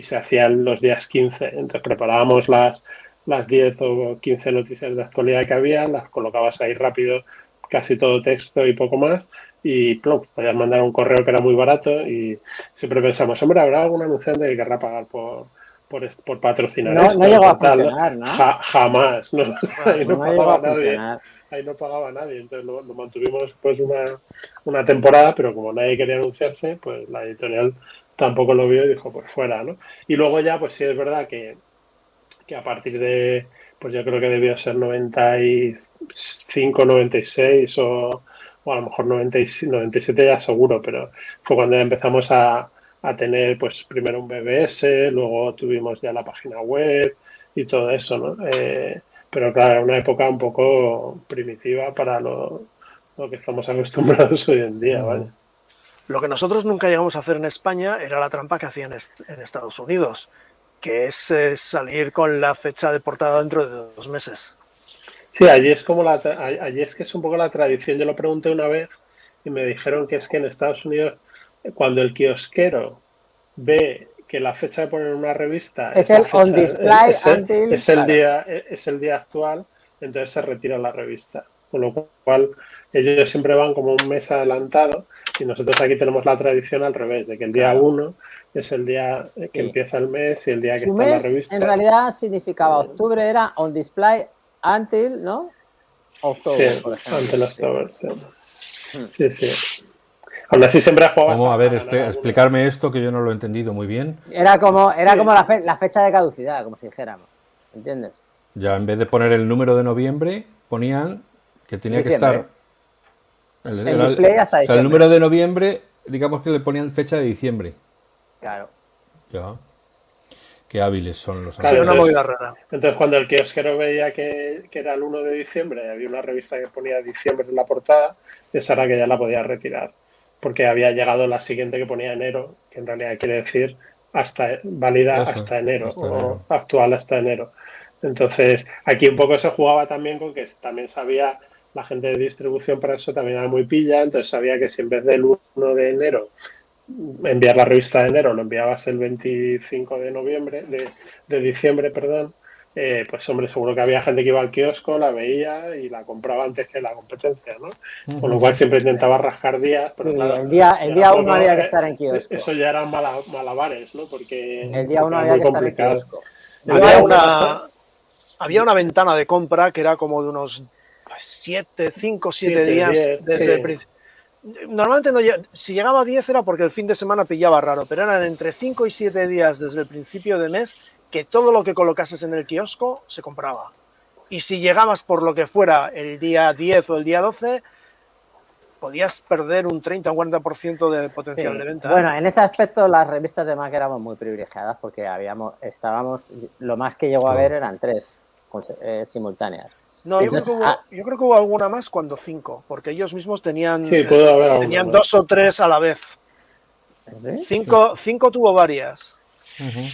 se hacían los días 15. Entonces preparábamos las 10 o 15 noticias de actualidad que había, las colocabas ahí rápido, casi todo texto y poco más, y plum, podías mandar un correo que era muy barato y siempre pensamos, hombre, ¿habrá algún anunciante que querrá pagar por por patrocinar No, esto. no llegó a Total, funcionar, ¿no? Jamás, ¿no? Ahí no No llegó pagaba a nadie. funcionar. Ahí no pagaba nadie. Entonces lo mantuvimos pues una temporada, pero como nadie quería anunciarse, pues la editorial tampoco lo vio y dijo, pues fuera, ¿no? Y luego ya, pues sí es verdad que a partir de, pues yo creo que debió ser 95, 96 o a lo mejor 97 ya seguro, pero fue cuando empezamos a tener pues primero un BBS, luego tuvimos ya la página web y todo eso, ¿no? Pero claro, era una época un poco primitiva para lo que estamos acostumbrados hoy en día, ¿vale? Lo que nosotros nunca llegamos a hacer en España era la trampa que hacían en Estados Unidos, que es salir con la fecha de portada dentro de 2 meses. Sí, allí es como allí es que es un poco la tradición. Yo lo pregunté una vez y me dijeron que es que en Estados Unidos, cuando el kiosquero ve que la fecha de poner una revista Es la el fecha, on display until, es el día, es el día actual, entonces se retira la revista. Con lo cual, ellos siempre van como un mes adelantado y nosotros aquí tenemos la tradición al revés, de que el día 1 es el día que empieza el mes y el día que está la revista. En realidad significaba octubre, era on display until, ¿no? October, sí, por ejemplo. Until October, sí. Sí. Aún así siempre jugabas. ¿Cómo? A ver, explicarme esto que yo no lo he entendido muy bien. Era como la fecha de caducidad, como si dijéramos. ¿Entiendes? Ya en vez de poner el número de noviembre, ponían que tenía que estar. El display hasta diciembre. O sea, el número de noviembre, digamos que le ponían fecha de diciembre. Claro. Ya. Qué hábiles son los Claro, una movida rara. Entonces, cuando el kiosquero veía que era el 1 de diciembre, había una revista que ponía diciembre en la portada, esa era que ya la podía retirar. Porque había llegado la siguiente que ponía enero, que en realidad quiere decir válida hasta enero, o actual hasta enero. Entonces, aquí un poco se jugaba también con que también sabía, la gente de distribución para eso también era muy pilla, entonces sabía que si en vez del 1 de enero enviar la revista de enero, lo enviabas el 25 de noviembre, de diciembre, perdón, pues hombre, seguro que había gente que iba al kiosco, la veía y la compraba antes que la competencia, ¿no? Con lo cual siempre intentaba rascar días, pero sí, claro, el día 1 había que estar en kiosco. Eso ya eran malabares, ¿no? Porque el día 1 había que estar en kiosco. Había una ventana de compra que era como de unos 5 o 7 días 10, desde el principio. Normalmente si llegaba a 10 era porque el fin de semana pillaba raro, pero eran entre 5 y 7 días desde el principio de mes que todo lo que colocases en el kiosco se compraba. Y si llegabas por lo que fuera el día 10 o el día 12, podías perder un 30 o 40% de potencial de venta. Bueno, en ese aspecto las revistas de Mac éramos muy privilegiadas porque lo más que llegó a haber eran 3 simultáneas. No, entonces, yo creo que hubo alguna más cuando 5, porque ellos mismos tenían 2 o 3 a la vez. ¿Sí? 5 tuvo varias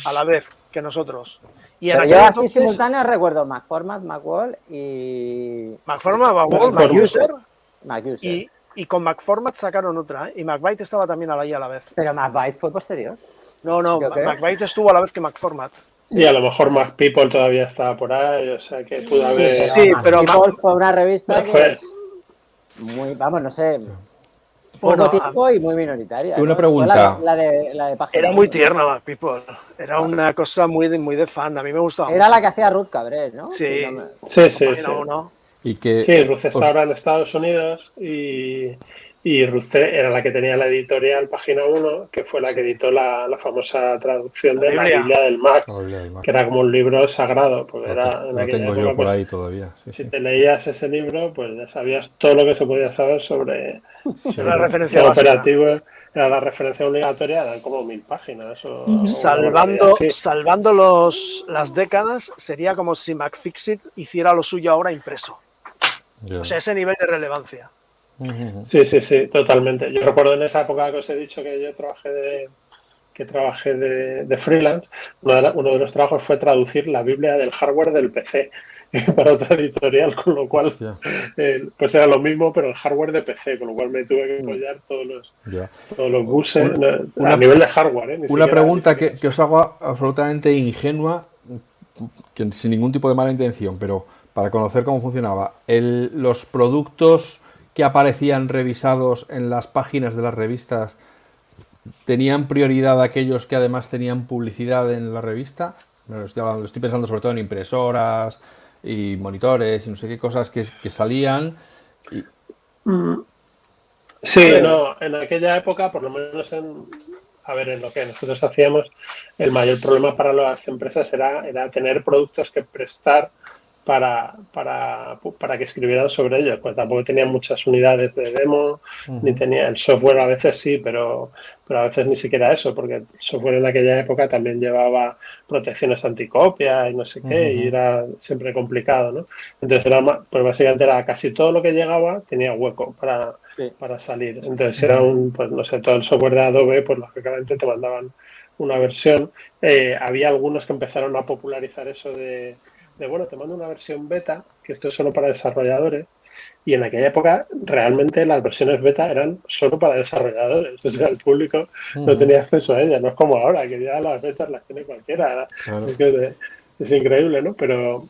a la vez que nosotros. Y pero yo así simultáneas recuerdo MacFormat, Macworld y... MacFormat, Macworld, MacUser. Y con MacFormat sacaron otra, y MacByte estaba también ahí a la vez. Pero MacByte fue posterior. No, MacByte estuvo a la vez que MacFormat. Y a lo mejor MacPeople todavía estaba por ahí, o sea que pudo haber... Sí, pero MacPeople fue una revista que... Muy, vamos, no sé... Poco tiempo y muy minoritaria. Una pregunta. La de página. Era muy tierna MacPeople. Era una cosa muy de fan. A mí me gustaba. Era la que hacía Ruth Cabrés, ¿no? Sí. Ruth está ahora en Estados Unidos y Ruth era la que tenía la editorial Página 1, que fue la que editó la famosa traducción de la Biblia del Mac, que era como un libro sagrado. Porque lo tengo yo por ahí todavía. Si te leías ese libro, pues ya sabías todo lo que se podía saber sobre la referencia operativo. Era la referencia obligatoria, eran como 1000 páginas. Salvando las décadas, sería como si MacFixit hiciera lo suyo ahora impreso. O sea, ese nivel de relevancia. Sí, totalmente. Yo recuerdo en esa época que os he dicho que yo trabajé de freelance, uno de los trabajos fue traducir la Biblia del hardware del PC para otra editorial, con lo cual pues era lo mismo, pero el hardware de PC, con lo cual me tuve que apoyar todos los buses a nivel de hardware. Una pregunta que os hago absolutamente ingenua, que sin ningún tipo de mala intención, pero para conocer cómo funcionaba. Los productos que aparecían revisados en las páginas de las revistas, ¿tenían prioridad aquellos que además tenían publicidad en la revista? Estoy pensando sobre todo en impresoras y monitores y no sé qué cosas que salían. Y... Sí, no, en aquella época, por lo menos en lo que nosotros hacíamos, el mayor problema para las empresas era tener productos que prestar para que escribieran sobre ellos. Pues tampoco tenían muchas unidades de demo, ni tenía el software a veces sí, pero a veces ni siquiera eso, porque el software en aquella época también llevaba protecciones anticopia y no sé qué, y era siempre complicado, ¿no? Entonces pues básicamente era casi todo lo que llegaba tenía hueco para salir. Entonces era pues no sé, todo el software de Adobe, pues lógicamente te mandaban una versión. Había algunos que empezaron a popularizar eso bueno, te mando una versión beta, que esto es solo para desarrolladores, y en aquella época realmente las versiones beta eran solo para desarrolladores, o sea, el público no tenía acceso a ellas, no es como ahora, que ya las betas las tiene cualquiera, Claro. es increíble, ¿no?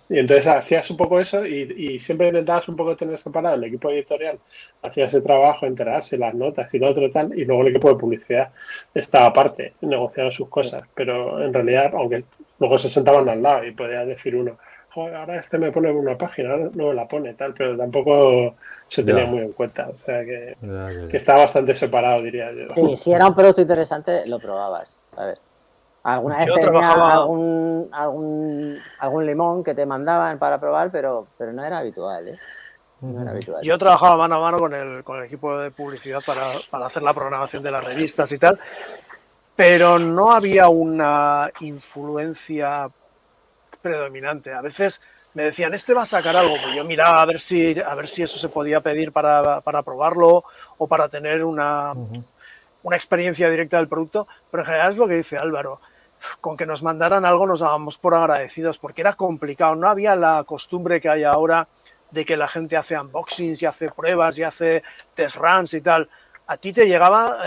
Y entonces hacías un poco eso y siempre intentabas un poco tener separado el equipo editorial, hacía ese trabajo, enterarse, las notas y lo otro tal, y luego el equipo de publicidad estaba aparte, negociando sus cosas, pero en realidad, aunque luego se sentaban al lado y podía decir uno, joder, ahora me pone una página, ahora no me la pone tal, pero tampoco se tenía muy en cuenta. O sea que está bastante separado, diría yo. Sí, si era un producto interesante, lo probabas. A ver. Alguna vez tenía algún limón que te mandaban para probar, pero no era habitual, ¿eh? No era habitual. Yo trabajaba mano a mano con el equipo de publicidad para hacer la programación de las revistas y tal, pero no había una influencia predominante. A veces me decían, va a sacar algo, pues yo miraba a ver si eso se podía pedir para probarlo o para tener una experiencia directa del producto, pero en general es lo que dice Álvaro. Con que nos mandaran algo nos dábamos por agradecidos, porque era complicado, no había la costumbre que hay ahora de que la gente hace unboxings y hace pruebas y hace test runs y tal. A ti te llegaba,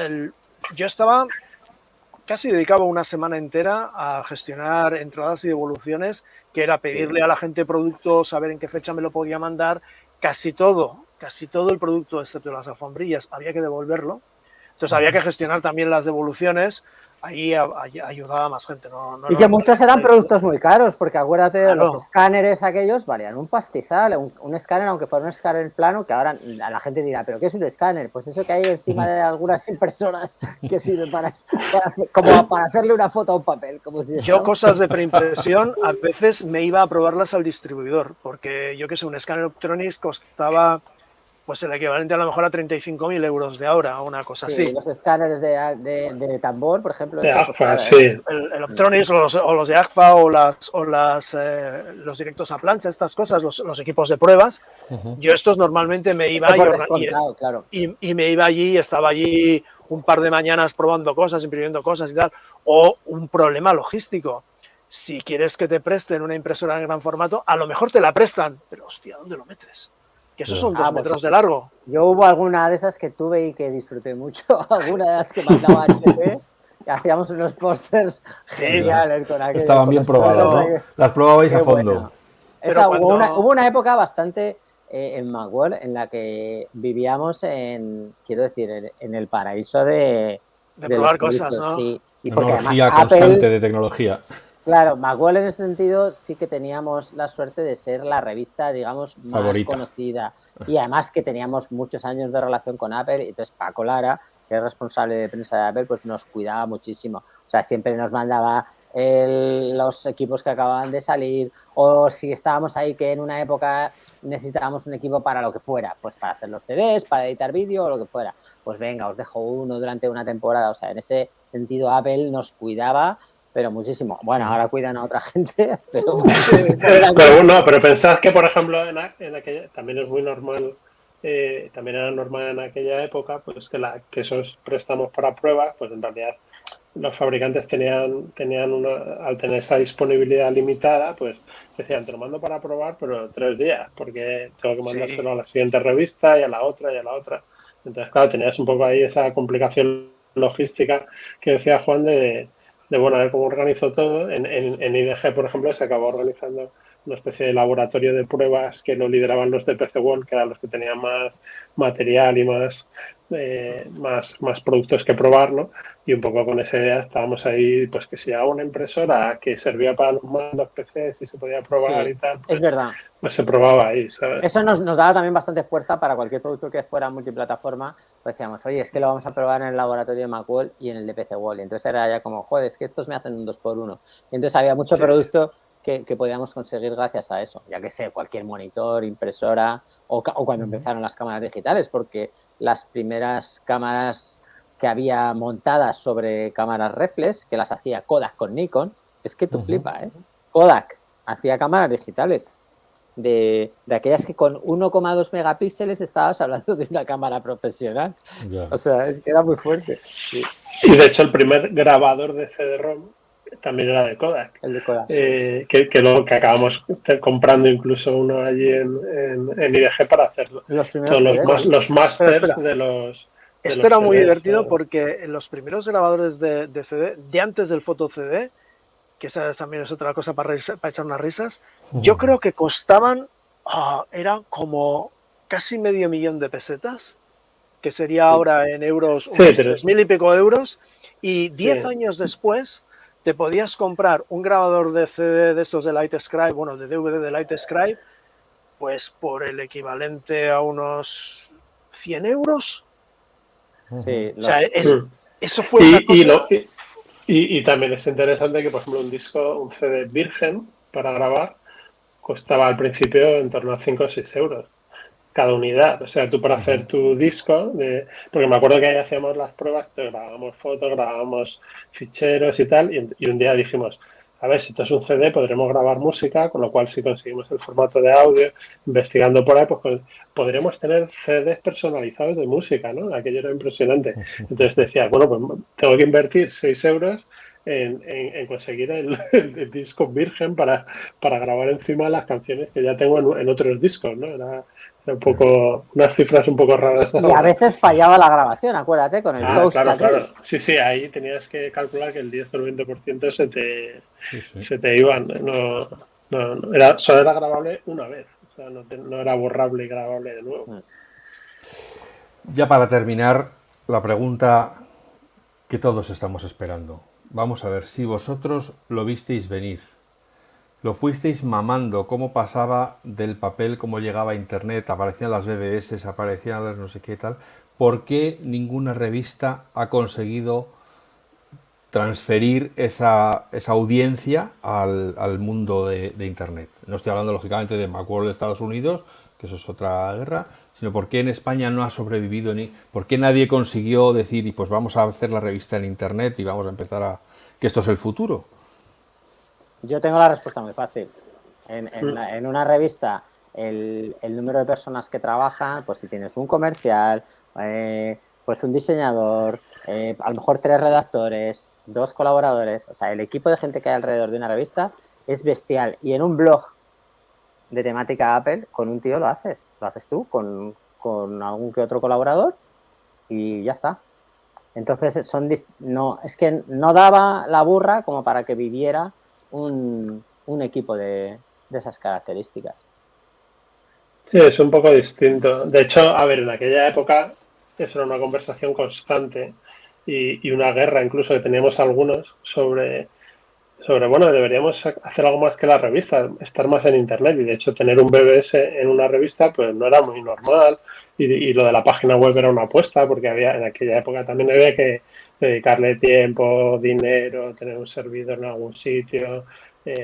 yo estaba casi dedicaba una semana entera a gestionar entradas y devoluciones, que era pedirle a la gente producto, saber en qué fecha me lo podía mandar, casi todo el producto, excepto las alfombrillas, había que devolverlo. Entonces había que gestionar también las devoluciones, ahí ayudaba más gente. Y que muchos eran productos muy caros, porque acuérdate, claro, los escáneres aquellos valían un pastizal, un escáner, aunque fuera un escáner plano, que ahora a la gente dirá, ¿pero qué es un escáner? Pues eso que hay encima de algunas impresoras que sirven como para hacerle una foto a un papel. Como si yo cosas de preimpresión a veces me iba a probarlas al distribuidor, porque yo que sé, un escáner Optronics costaba pues el equivalente a lo mejor a 35.000 euros de ahora, una cosa así. Los escáneres de tambor, por ejemplo. De Agfa, sí. El Optronics o los de Agfa o los directos a plancha, estas cosas, los equipos de pruebas. Yo estos normalmente me iba y me iba allí, estaba allí un par de mañanas probando cosas, imprimiendo cosas y tal. O un problema logístico. Si quieres que te presten una impresora en gran formato, a lo mejor te la prestan, pero hostia, ¿dónde lo metes? Que esos son 2 metros de largo. Yo hubo alguna de esas que tuve y que disfruté mucho, alguna de las que mandaba HP, que hacíamos unos pósters geniales con aquello. Estaban bien probadas, ¿no? Las probabais a fondo. Hubo una época bastante en Macworld en la que vivíamos en el paraíso de probar cosas, ¿no? Sí. Y porque una orgía constante de tecnología. Claro, Macworld en ese sentido sí que teníamos la suerte de ser la revista, digamos, más favorita, conocida. Y además que teníamos muchos años de relación con Apple, y entonces Paco Lara, que es responsable de prensa de Apple, pues nos cuidaba muchísimo. O sea, siempre nos mandaba los equipos que acababan de salir, o si estábamos ahí que en una época necesitábamos un equipo para lo que fuera, pues para hacer los CDs, para editar vídeo o lo que fuera. Pues venga, os dejo uno durante una temporada. O sea, en ese sentido Apple nos cuidaba, pero muchísimo. Bueno, ahora cuidan a otra gente, pero pensad que, por ejemplo, en aquella también es muy normal, también era normal en aquella época, pues que esos préstamos para pruebas, pues en realidad los fabricantes tenían al tener esa disponibilidad limitada, pues decían, te lo mando para probar, pero 3 días, porque tengo que mandárselo a la siguiente revista y a la otra y a la otra. Entonces, claro, tenías un poco ahí esa complicación logística que decía Juan de bueno, a ver cómo organizó todo. En IDG, por ejemplo, se acabó organizando una especie de laboratorio de pruebas que lo lideraban los de PC World, que eran los que tenían más material y más productos que probar, ¿no? Y un poco con esa idea estábamos ahí, pues que si hago una impresora que servía para los mandos PCs y se podía probar y tal, es verdad. Pues se probaba ahí, ¿sabes? Eso nos daba también bastante fuerza para cualquier producto que fuera multiplataforma. Pues decíamos, oye, es que lo vamos a probar en el laboratorio de Macworld y en el de PC World. Y entonces era ya como, joder, es que estos me hacen un 2x1. Y entonces había mucho producto que podíamos conseguir gracias a eso. Ya que sé, cualquier monitor, impresora o cuando empezaron las cámaras digitales, porque las primeras cámaras que había montadas sobre cámaras reflex, que las hacía Kodak con Nikon, es que tú flipas, ¿eh? Kodak hacía cámaras digitales. De aquellas que con 1,2 megapíxeles estabas hablando de una cámara profesional. Ya. O sea, es que era muy fuerte. Sí. Y de hecho el primer grabador de CD-ROM también era de Kodak. El de Kodak. Que luego que acabamos comprando incluso uno allí en IDG para hacer todos los masters de los... Esto era muy divertido porque los primeros grabadores de CD, de antes del Photo CD, que esa también es otra cosa para echar unas risas, yo creo que costaban, era como casi $500,000 de pesetas, que sería ahora en euros unos 3.000 y pico euros, y 10 años después te podías comprar un grabador de CD de estos de Lightscribe, bueno, de DVD de Lightscribe, pues por el equivalente a unos 100 euros. Sí, o sea, eso fue una cosa... Y también es interesante que, por ejemplo, un CD virgen para grabar costaba al principio en torno a 5 o 6 euros cada unidad. O sea, tú para hacer tu disco, porque me acuerdo que ahí hacíamos las pruebas, grabábamos fotos, grabábamos ficheros y tal, y un día dijimos, a ver, si esto es un CD podremos grabar música, con lo cual si conseguimos el formato de audio, investigando por ahí, pues podremos tener CDs personalizados de música, ¿no? Aquello era impresionante. Entonces decía, bueno, pues tengo que invertir 6 euros en conseguir el disco virgen para grabar encima las canciones que ya tengo en otros discos, ¿no? Era un poco, unas cifras un poco raras. Y a veces fallaba la grabación, acuérdate, con el toast. Claro. Sí, ahí tenías que calcular que el 10 o el 20% se te iban. Solo era grabable una vez, o sea, no era borrable y grabable de nuevo. Ya para terminar, la pregunta que todos estamos esperando. Vamos a ver si vosotros lo visteis venir. Lo fuisteis mamando, cómo pasaba del papel, cómo llegaba a internet, aparecían las BBS, aparecían las no sé qué tal. ¿Por qué ninguna revista ha conseguido transferir esa audiencia al mundo de internet? No estoy hablando lógicamente de Macworld de Estados Unidos, que eso es otra guerra, sino por qué en España no ha sobrevivido, por qué nadie consiguió decir, y pues vamos a hacer la revista en internet y vamos a empezar que esto es el futuro. Yo tengo la respuesta muy fácil. En una revista, el número de personas que trabajan, pues si tienes un comercial, pues un diseñador, a lo mejor 3 redactores, 2 colaboradores, o sea, el equipo de gente que hay alrededor de una revista es bestial. Y en un blog de temática Apple, con un tío lo haces tú, con algún que otro colaborador y ya está. Entonces es que no daba la burra como para que viviera un equipo de esas características. Sí, es un poco distinto. De hecho, a ver, en aquella época eso era una conversación constante y una guerra incluso que teníamos algunos sobre bueno, deberíamos hacer algo más que la revista, estar más en internet, y de hecho tener un BBS en una revista pues no era muy normal, y lo de la página web era una apuesta porque en aquella época también había que dedicarle tiempo, dinero, tener un servidor en algún sitio,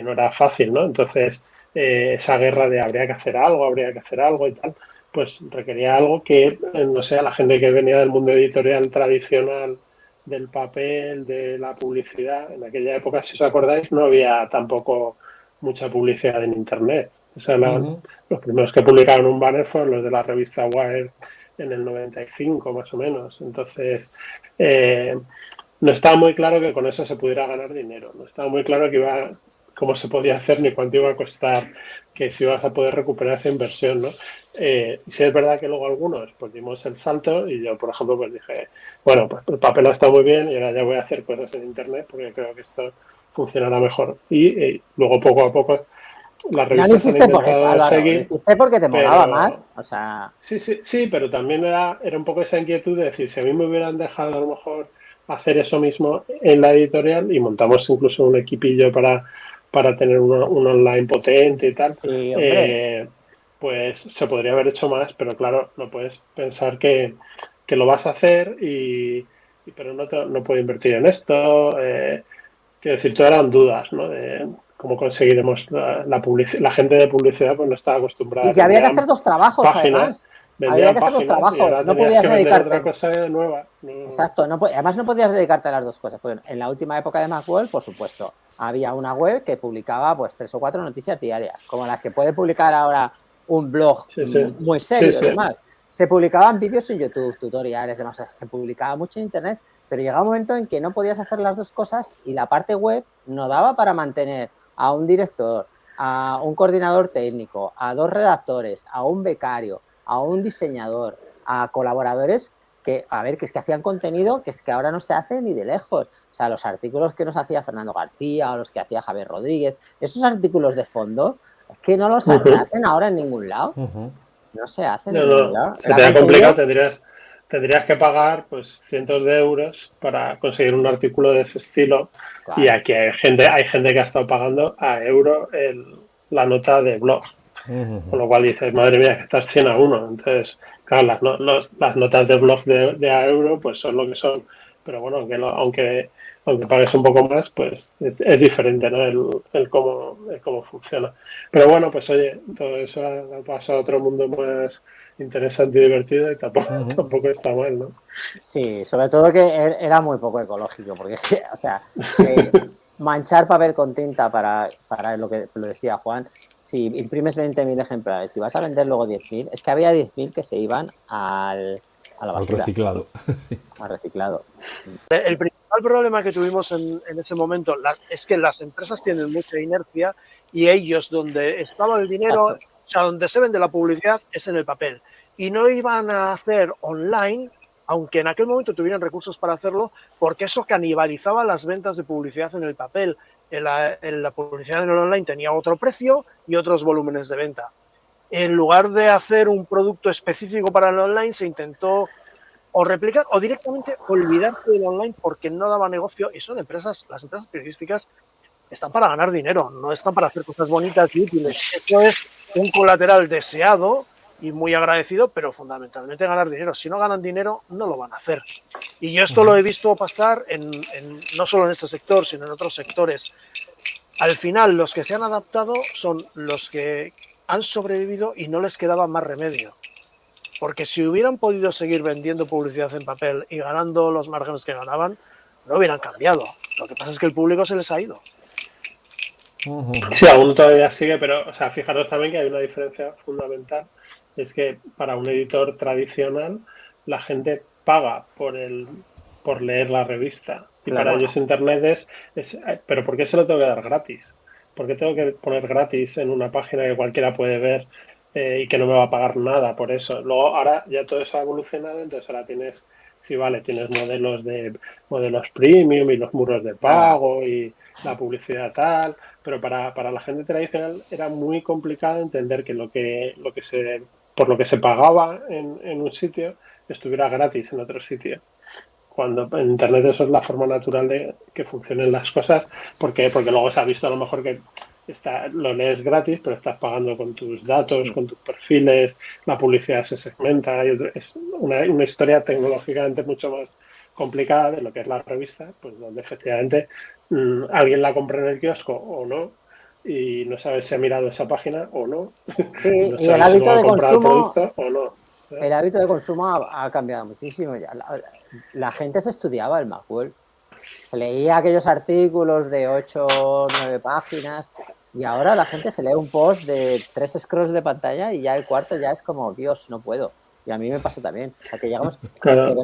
no era fácil, ¿no? Entonces esa guerra de habría que hacer algo y tal, pues requería algo que, no sé, a la gente que venía del mundo editorial tradicional, del papel, de la publicidad. En aquella época, si os acordáis, no había tampoco mucha publicidad en internet. O sea, los primeros que publicaron un banner fueron los de la revista Wired en el 95, más o menos. Entonces, no estaba muy claro que con eso se pudiera ganar dinero. No estaba muy claro cómo se podía hacer ni cuánto iba a costar, que si ibas a poder recuperar esa inversión, ¿no? Sí es verdad que luego algunos pues dimos el salto y yo, por ejemplo, pues dije, bueno, pues el papel está muy bien y ahora ya voy a hacer cosas en internet porque creo que esto funcionará mejor. Y luego poco a poco las No lo revistas han hiciste por eso, intentado Álvaro, lo seguir, hiciste porque te molaba pero más, o sea, sí, pero también era un poco esa inquietud de decir, si a mí me hubieran dejado a lo mejor hacer eso mismo en la editorial y montamos incluso un equipillo para tener un online potente y tal, sí, hombre. pues se podría haber hecho más, pero claro, no puedes pensar que lo vas a hacer pero no puedo invertir en esto. Quiero decir, todo eran dudas, ¿no? De cómo conseguiremos la gente de publicidad pues no estaba acostumbrada. Y que había que hacer dos trabajos, Páginas, además. Había vendían que hacer dos páginas y trabajos. ahora No tenías podías que vender otra dedicarte. cosa nueva. No. Exacto. Además, no podías dedicarte a las dos cosas. Pues en la última época de Macworld, por supuesto, había una web que publicaba pues 3 o 4 noticias diarias, como las que puede publicar ahora un blog Sí, sí, muy sí, serio y sí. demás. Se publicaban vídeos en YouTube, tutoriales, demás. Se publicaba mucho en Internet, pero llegaba un momento en que no podías hacer las dos cosas y la parte web no daba para mantener a un director, a un coordinador técnico, a 2 redactores, a un becario, a un diseñador, a colaboradores que, a ver, que es que hacían contenido que es que ahora no se hace ni de lejos. O sea, los artículos que nos hacía Fernando García o los que hacía Javier Rodríguez, esos artículos de fondo, es que no los se hacen ahora en ningún lado. No se hacen en ningún No, lado. se Era te ha complicado, contenido. tendrías que pagar pues cientos de euros para conseguir un artículo de ese estilo. Y Claro. aquí hay gente que ha estado pagando a euro la nota de blog. Con lo cual dices, madre mía, que estás 100 a 1. Entonces, claro, las notas de blog de a euro pues son lo que son. Pero bueno, aunque pagues un poco más, pues es diferente, ¿no? El cómo funciona. Pero bueno, pues oye, todo eso ha pasado a otro mundo más interesante y divertido y tampoco está mal, ¿no? Sí, sobre todo que era muy poco ecológico, porque, o sea, manchar papel con tinta para lo que lo decía Juan, si imprimes 20.000 ejemplares y vas a vender luego 10.000, es que había 10.000 que se iban a la Al basura, reciclado. al reciclado. El principal problema que tuvimos en ese momento es que las empresas tienen mucha inercia y ellos, donde estaba el dinero, o Exacto. sea, donde se vende la publicidad es en el papel. Y no iban a hacer online, aunque en aquel momento tuvieran recursos para hacerlo, porque eso canibalizaba las ventas de publicidad en el papel. En la publicidad en el online tenía otro precio y otros volúmenes de venta. En lugar de hacer un producto específico para el online, se intentó o replicar o directamente olvidarse del online porque no daba negocio. Y son las empresas periodísticas están para ganar dinero, no están para hacer cosas bonitas y útiles. Eso es un colateral deseado y muy agradecido, pero fundamentalmente ganar dinero. Si no ganan dinero, no lo van a hacer. Y yo esto lo he visto pasar no solo en este sector, sino en otros sectores. Al final, los que se han adaptado son los que han sobrevivido y no les quedaba más remedio. Porque si hubieran podido seguir vendiendo publicidad en papel y ganando los márgenes que ganaban, no hubieran cambiado. Lo que pasa es que el público se les ha ido. Sí, aún todavía sigue, pero o sea, fijaros también que hay una diferencia fundamental. Es que para un editor tradicional la gente paga por leer la revista. Y para Claro. ellos Internet pero ¿por qué se lo tengo que dar gratis? ¿Por qué tengo que poner gratis en una página que cualquiera puede ver y que no me va a pagar nada por eso? Luego, ahora ya todo eso ha evolucionado, entonces ahora tienes modelos premium y los muros de pago y la publicidad tal, pero para la gente tradicional era muy complicado entender que por lo que se pagaba en un sitio estuviera gratis en otro sitio. Cuando en Internet eso es la forma natural de que funcionen las cosas, porque luego se ha visto a lo mejor que lo lees gratis, pero estás pagando con tus datos, con tus perfiles, la publicidad se segmenta, es una historia tecnológicamente mucho más complicada de lo que es la revista, pues donde efectivamente alguien la compra en el kiosco o no, y no sabes si ha mirado esa página o no, Sí, y no y el sabes si hábito luego ha de comprado el consumo, producto o no. el hábito de consumo ha cambiado muchísimo. Ya la gente se estudiaba el Macworld. Leía aquellos artículos de 8 o 9 páginas y ahora la gente se lee un post de 3 scrolls de pantalla y ya el cuarto ya es como, Dios, no puedo. Y a mí me pasa también. O sea, que llegamos, Claro.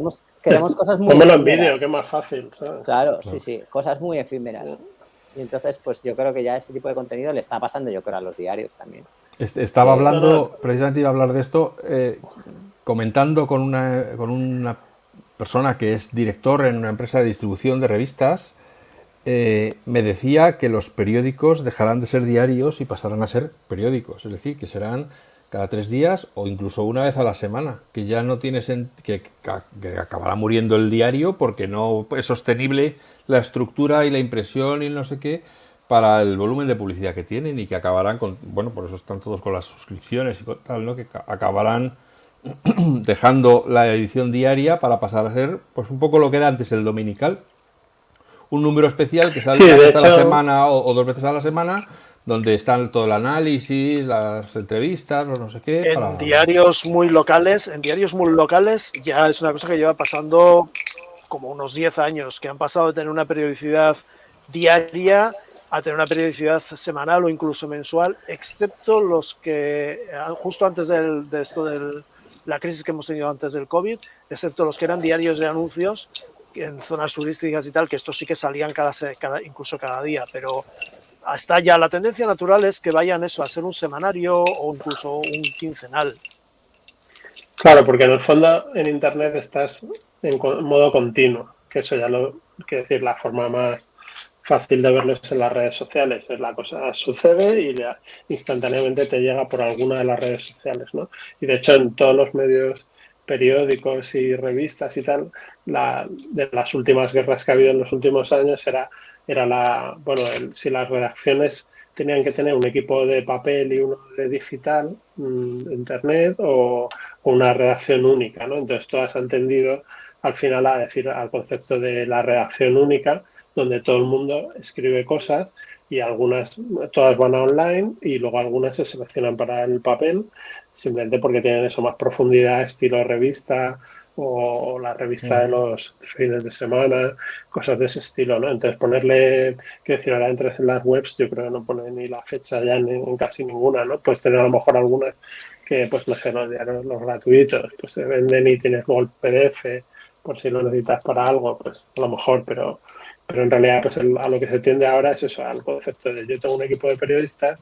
queremos cosas muy Pónmelo en vídeo, efímeras. que es más fácil, ¿sabes? Claro, sí, cosas muy efímeras. Y entonces, pues yo creo que ya ese tipo de contenido le está pasando, yo creo, a los diarios también. Estaba hablando, No. precisamente iba a hablar de esto, comentando con una persona que es director en una empresa de distribución de revistas me decía que los periódicos dejarán de ser diarios y pasarán a ser periódicos, es decir, que serán cada 3 días o incluso una vez a la semana, que ya no tiene que acabará muriendo el diario porque no es sostenible la estructura y la impresión y no sé qué para el volumen de publicidad que tienen y que acabarán con, bueno, por eso están todos con las suscripciones y tal, ¿no? Que acabarán dejando la edición diaria para pasar a ser pues un poco lo que era antes el dominical, un número especial que sale una vez a la semana o 2 veces a la semana, donde están todo el análisis, las entrevistas, no sé qué. En diarios muy locales, ya es una cosa que lleva pasando como unos 10 años, que han pasado de tener una periodicidad diaria a tener una periodicidad semanal o incluso mensual, excepto los que justo antes de la crisis que hemos tenido antes del COVID, excepto los que eran diarios de anuncios en zonas turísticas y tal, que estos sí que salían incluso cada día, pero hasta ya la tendencia natural es que vayan eso a ser un semanario o incluso un quincenal. Claro, porque en el fondo en Internet estás en modo continuo, que eso ya lo quiere decir la forma más fácil de verlo es en las redes sociales. Es la cosa sucede y ya instantáneamente te llega por alguna de las redes sociales, ¿no? Y de hecho en todos los medios periódicos y revistas y tal, de las últimas guerras que ha habido en los últimos años si las redacciones tenían que tener un equipo de papel y uno de digital, internet o una redacción única, ¿no? Entonces todas han tendido al final al concepto de la redacción única, donde todo el mundo escribe cosas y todas van a online y luego algunas se seleccionan para el papel, simplemente porque tienen eso más profundidad, estilo revista o la revista de los fines de semana, cosas de ese estilo, ¿no? Entonces quiero decir, ahora entras en las webs, yo creo que no pone ni la fecha ya en casi ninguna, ¿no? Puedes tener a lo mejor algunas que, pues no sé, los diarios, los gratuitos, pues se venden y tienes luego el PDF por si lo necesitas para algo, pues a lo mejor, pero en realidad pues a lo que se tiende ahora es eso, al concepto de yo tengo un equipo de periodistas,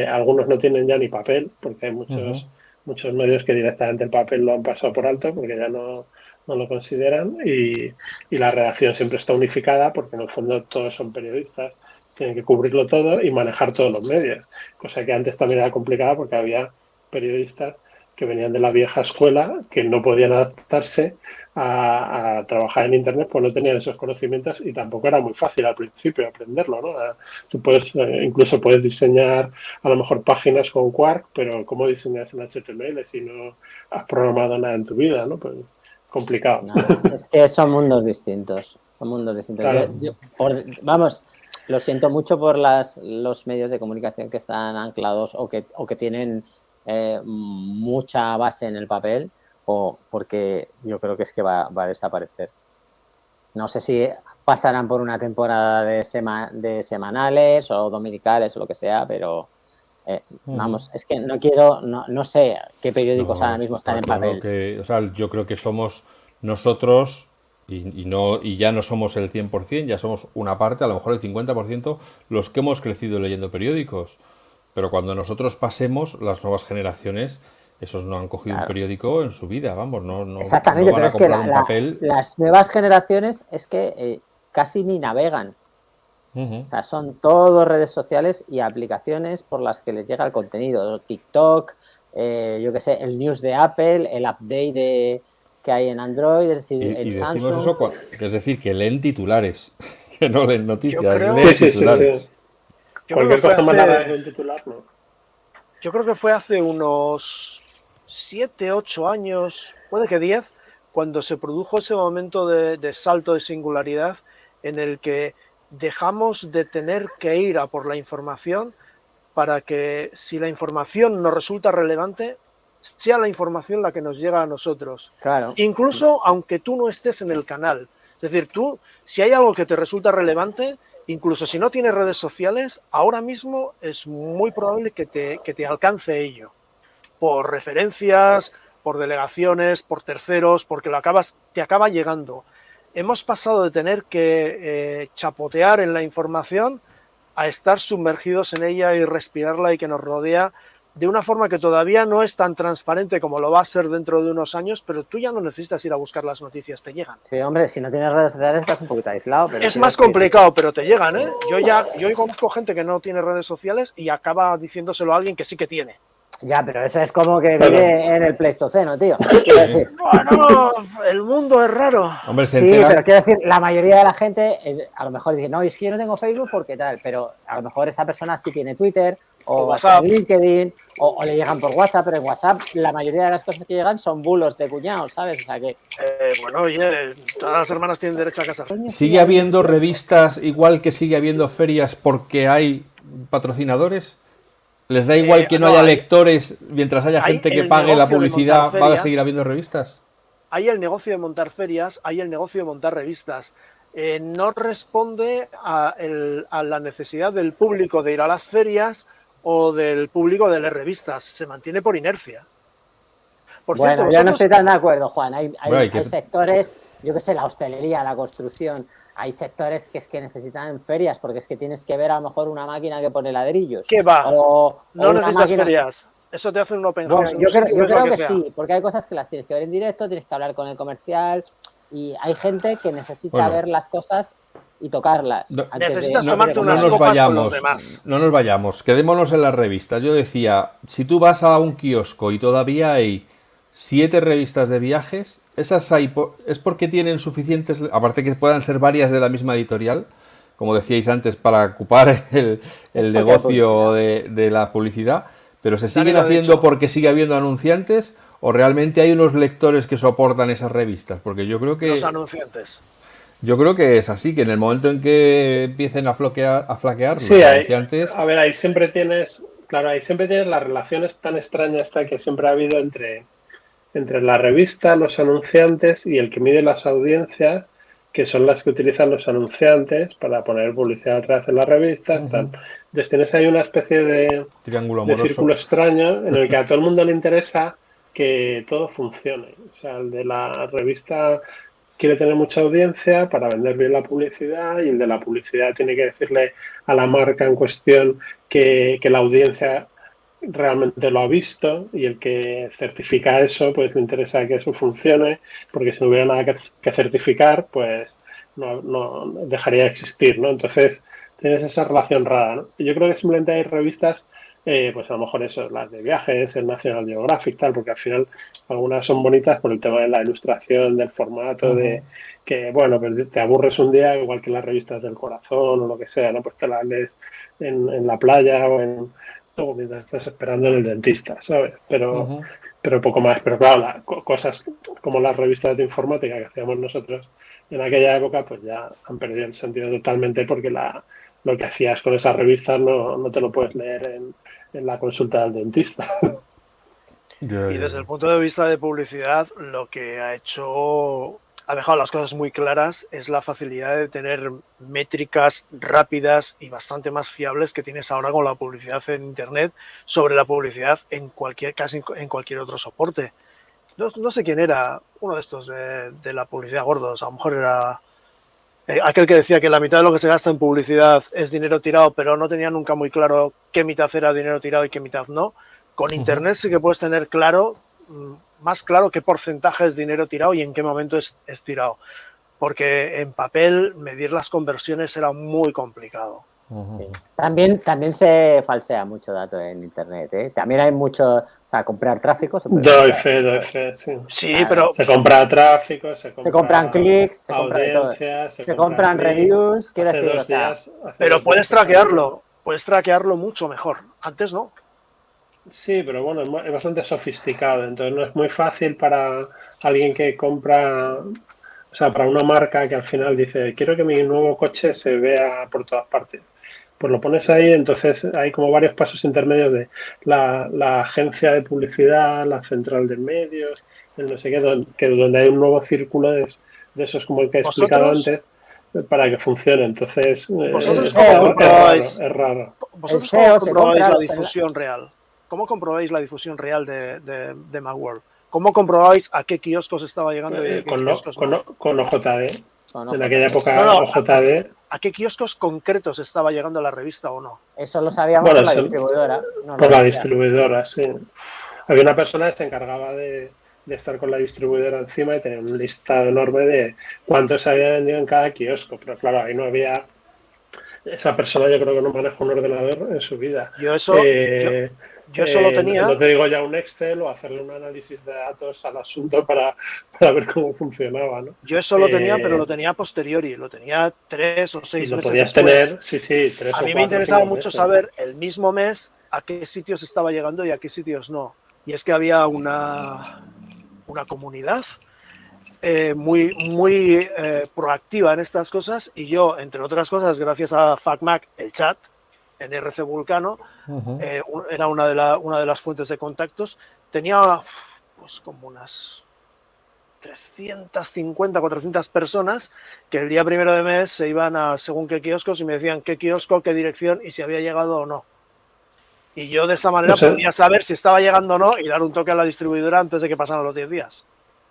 algunos no tienen ya ni papel, porque hay muchos medios que directamente el papel lo han pasado por alto porque ya no lo consideran y la redacción siempre está unificada porque en el fondo todos son periodistas, tienen que cubrirlo todo y manejar todos los medios, cosa que antes también era complicada porque había periodistas que venían de la vieja escuela, que no podían adaptarse a trabajar en Internet, pues no tenían esos conocimientos y tampoco era muy fácil al principio aprenderlo, ¿no? Tú incluso puedes diseñar a lo mejor páginas con Quark, pero ¿cómo diseñas en HTML si no has programado nada en tu vida, ¿no? Pues complicado. No, es que son mundos distintos. Claro. Vamos, lo siento mucho por los medios de comunicación que están anclados o que tienen mucha base en el papel, o porque yo creo que es que va a desaparecer. No sé si pasarán por una temporada de semanales o dominicales o lo que sea, pero vamos, es que no sé qué periódicos ahora mismo están en papel. Yo creo que somos nosotros y ya no somos el 100%, ya somos una parte, a lo mejor el 50%, los que hemos crecido leyendo periódicos. Pero cuando nosotros pasemos, las nuevas generaciones, esos no han cogido un periódico en su vida, vamos, no Exactamente, van pero a es que comprar un papel. las nuevas generaciones es que casi ni navegan. O sea, son todas redes sociales y aplicaciones por las que les llega el contenido. TikTok, yo qué sé, el news de Apple, el update que hay en Android, es decir, Y el decimos Samsung. eso, es decir, que leen titulares, que no leen noticias, leen Sí. titulares. Cualquier cosa más larga que un titular, no. Yo creo que fue hace unos 7, 8 años, puede que 10, cuando se produjo ese momento de salto de singularidad en el que dejamos de tener que ir a por la información para que, si la información nos resulta relevante, sea la información la que nos llega a nosotros. Claro. Incluso aunque tú no estés en el canal. Es decir, tú, si hay algo que te resulta relevante, incluso si no tienes redes sociales, ahora mismo es muy probable que te alcance ello. Por referencias, por delegaciones, por terceros, porque te acaba llegando. Hemos pasado de tener que chapotear en la información a estar sumergidos en ella y respirarla y que nos rodea de una forma que todavía no es tan transparente como lo va a ser dentro de unos años, pero tú ya no necesitas ir a buscar las noticias, te llegan. Sí, hombre, si no tienes redes sociales estás un poquito aislado. Pero es más complicado, pero te llegan, ¿eh? Yo conozco gente que no tiene redes sociales y acaba diciéndoselo a alguien que sí que tiene. Ya, pero eso es como que vive en el Pleistoceno, tío. Bueno, el mundo es raro. Hombre, sí, pero quiero decir, la mayoría de la gente a lo mejor dice, no, es que yo no tengo Facebook porque tal, pero a lo mejor esa persona sí tiene Twitter o WhatsApp, LinkedIn o le llegan por WhatsApp, pero en WhatsApp la mayoría de las cosas que llegan son bulos de cuñados, ¿sabes? O sea que... bueno, oye, todas las hermanas tienen derecho a casa. ¿Sigue habiendo revistas igual que sigue habiendo ferias porque hay patrocinadores? ¿Les da igual que no haya lectores mientras haya gente que pague la publicidad? ¿Va a seguir habiendo revistas? Hay el negocio de montar ferias, hay el negocio de montar revistas. No responde a la necesidad del público de ir a las ferias o del público de las revistas. Se mantiene por inercia. Por cierto, yo no estoy tan de acuerdo, Juan. Hay sectores, yo qué sé, la hostelería, la construcción. Hay sectores que es que necesitan ferias, porque es que tienes que ver a lo mejor una máquina que pone ladrillos. ¿Qué va? No necesitas ferias. Eso te hace un open house. Bueno, yo creo que sí, porque hay cosas que las tienes que ver en directo, tienes que hablar con el comercial y hay gente que necesita ver las cosas y tocarlas. Necesitas tomarte unas copas con los demás. No nos vayamos, quedémonos en las revistas. Yo decía, si tú vas a un kiosco y todavía hay 7 revistas de viajes, esas hay es porque tienen suficientes, aparte que puedan ser varias de la misma editorial, como decíais antes, para ocupar el negocio de la publicidad, pero ¿se siguen haciendo porque sigue habiendo anunciantes o realmente hay unos lectores que soportan esas revistas? Porque yo creo que... Los anunciantes. Yo creo que es así, que en el momento en que empiecen a flaquear sí, los anunciantes... A ver, ahí siempre tienes las relaciones tan extrañas que siempre ha habido entre la revista, los anunciantes y el que mide las audiencias, que son las que utilizan los anunciantes para poner publicidad atrás en las revistas. Entonces tienes ahí una especie de círculo extraño en el que a todo el mundo le interesa que todo funcione. O sea, el de la revista quiere tener mucha audiencia para vender bien la publicidad y el de la publicidad tiene que decirle a la marca en cuestión que la audiencia realmente lo ha visto y el que certifica eso, pues le interesa que eso funcione, porque si no hubiera nada que certificar, pues no dejaría de existir, ¿no? Entonces tienes esa relación rara, ¿no? Yo creo que simplemente hay revistas, pues a lo mejor eso, las de viajes, el National Geographic, tal, porque al final algunas son bonitas por el tema de la ilustración, del formato, de que, bueno, pues te aburres un día, igual que las revistas del corazón o lo que sea, ¿no? Pues te las lees en la playa o mientras estás esperando en el dentista, ¿sabes? Pero poco más. Pero claro, cosas como las revistas de informática que hacíamos nosotros en aquella época, pues ya han perdido el sentido totalmente porque lo que hacías con esas revistas no te lo puedes leer en la consulta del dentista. Y desde el punto de vista de publicidad, lo que ha dejado las cosas muy claras es la facilidad de tener métricas rápidas y bastante más fiables que tienes ahora con la publicidad en Internet sobre la publicidad casi en cualquier otro soporte. No sé quién era uno de estos de la publicidad gordos, a lo mejor era aquel que decía que la mitad de lo que se gasta en publicidad es dinero tirado, pero no tenía nunca muy claro qué mitad era dinero tirado y qué mitad no. Con Internet sí que puedes tener más claro qué porcentaje es dinero tirado y en qué momento es tirado. Porque en papel medir las conversiones era muy complicado. Sí. También se falsea mucho dato en Internet, ¿eh? También hay mucho, o sea, comprar tráfico. Doy fe, sí. Sí, pero... Se compra tráfico, se compran clics, se compran reviews, quiero decir, pero puedes traquearlo mucho mejor. Antes no. Sí, pero bueno, es bastante sofisticado, entonces no es muy fácil para alguien que compra, o sea, para una marca que al final dice, quiero que mi nuevo coche se vea por todas partes. Pues lo pones ahí, entonces hay como varios pasos intermedios de la agencia de publicidad, la central de medios, el no sé qué, donde hay un nuevo círculo de esos como el que he explicado antes, para que funcione. Entonces, es raro. ¿Vosotros cómo comprobáis la difusión real? ¿Cómo comprobáis la difusión real de Macworld? ¿Cómo comprobáis a qué kioscos estaba llegando? Con OJD. En aquella época No, OJD. ¿A qué kioscos concretos estaba llegando la revista o no? Eso lo sabíamos por la distribuidora. Por la distribuidora, sí. Había una persona que se encargaba de estar con la distribuidora encima y tener un listado enorme de cuánto se había vendido en cada kiosco. Pero claro, ahí no había... Esa persona yo creo que no maneja un ordenador en su vida. Yo eso lo tenía. No te digo ya un Excel o hacerle un análisis de datos al asunto para ver cómo funcionaba, ¿no? Yo eso lo tenía, pero lo tenía a posteriori. Lo tenía 3 o 6 meses podías después. Tener, sí, 3 o 4. A mí me interesaba mucho saber el mismo mes a qué sitios estaba llegando y a qué sitios no. Y es que había una comunidad muy proactiva en estas cosas, y yo, entre otras cosas, gracias a FacMac, el chat en RC Vulcano, era una de las fuentes de contactos. Tenía pues como unas 350, 400 personas que el día 1 de mes se iban a según qué kioscos y me decían qué kiosco, qué dirección y si había llegado o no. Y yo de esa manera podía saber si estaba llegando o no y dar un toque a la distribuidora antes de que pasaran los 10 días.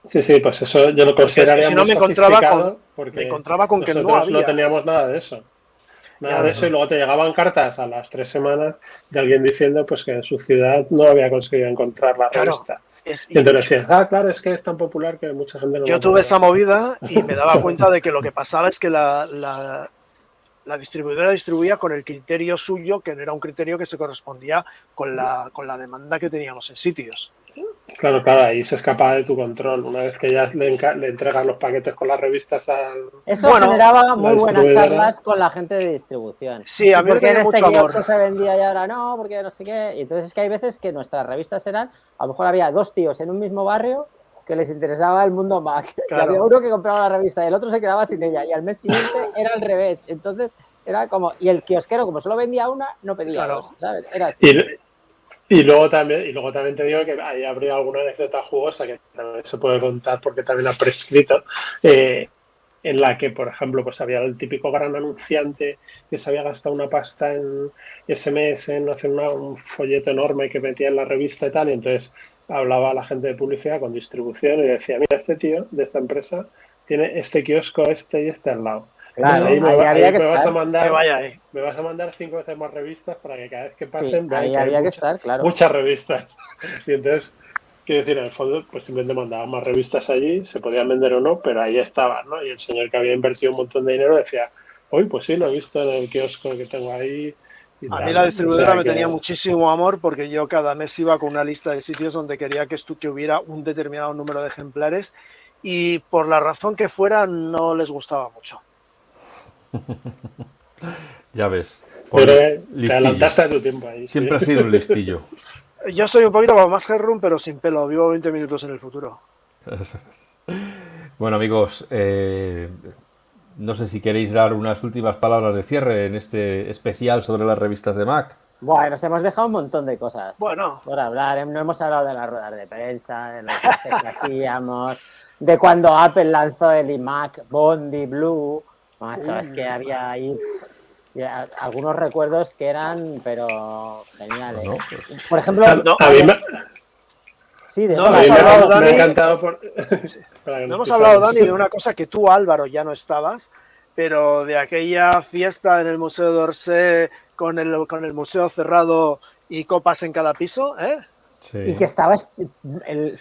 Sí, pues eso yo lo consideraría si no, muy me porque encontraba con que no había. No teníamos nada de eso. Nada de eso, y luego te llegaban cartas a las 3 semanas de alguien diciendo pues que en su ciudad no había conseguido encontrar la revista. Y entonces decías, claro, es que es tan popular que mucha gente no. Yo tuve esa movida y me daba cuenta de que lo que pasaba es que la distribuidora distribuía con el criterio suyo, que no era un criterio que se correspondía con la demanda que teníamos en sitios. Claro, ahí se escapaba de tu control. Una vez que ya le entregas los paquetes con las revistas al... Eso generaba muy buenas charlas con la gente de distribución. Sí, a mí porque en este kiosco se vendía y ahora no, porque no sé qué. Y entonces es que hay veces que nuestras revistas eran, a lo mejor había 2 tíos en un mismo barrio que les interesaba el mundo Mac. Claro. Y había uno que compraba la revista y el otro se quedaba sin ella. Y al mes siguiente era al revés. Entonces era como... Y el kiosquero, como solo vendía una, no pedía dos, ¿sabes? Era así. Y luego también te digo que ahí habría alguna anécdota jugosa que también se puede contar porque también ha prescrito, en la que, por ejemplo, pues había el típico gran anunciante que se había gastado una pasta en SMS, en hacer un folleto enorme que metía en la revista y tal, y entonces hablaba a la gente de publicidad con distribución y decía, mira, este tío de esta empresa tiene este kiosco, este y este al lado. Claro, ahí me vas a mandar 5 veces más revistas para que cada vez que pasen ahí había que estar, claro. Muchas revistas. Y entonces, quiero decir, en el fondo, pues simplemente mandaban más revistas allí, se podían vender o no, pero ahí estaban, ¿no? Y el señor que había invertido un montón de dinero decía, uy, pues sí, lo he visto en el kiosco que tengo ahí. A mí la distribuidora me tenía muchísimo amor porque yo cada mes iba con una lista de sitios donde quería que hubiera un determinado número de ejemplares y por la razón que fuera no les gustaba mucho. Ya ves. Pero te adelantaste a tu tiempo ahí. Siempre ha sido un listillo. Yo soy un poquito como más Headroom, pero sin pelo. Vivo 20 minutos en el futuro. Bueno, amigos, no sé si queréis dar unas últimas palabras de cierre en este especial sobre las revistas de Mac. Bueno, nos hemos dejado un montón de cosas por hablar. No hemos hablado de las ruedas de prensa, de las que hacíamos, de cuando Apple lanzó el iMac Bondi Blue. Macho, es que había ahí algunos recuerdos que eran, pero geniales. No, pues... Por ejemplo, Sí, de no, me ha encantado por... No hemos hablado, Dani, de una cosa que tú, Álvaro, ya no estabas, pero de aquella fiesta en el Museo d'Orsay con el museo cerrado y copas en cada piso, ¿eh? Sí. Y que estaba...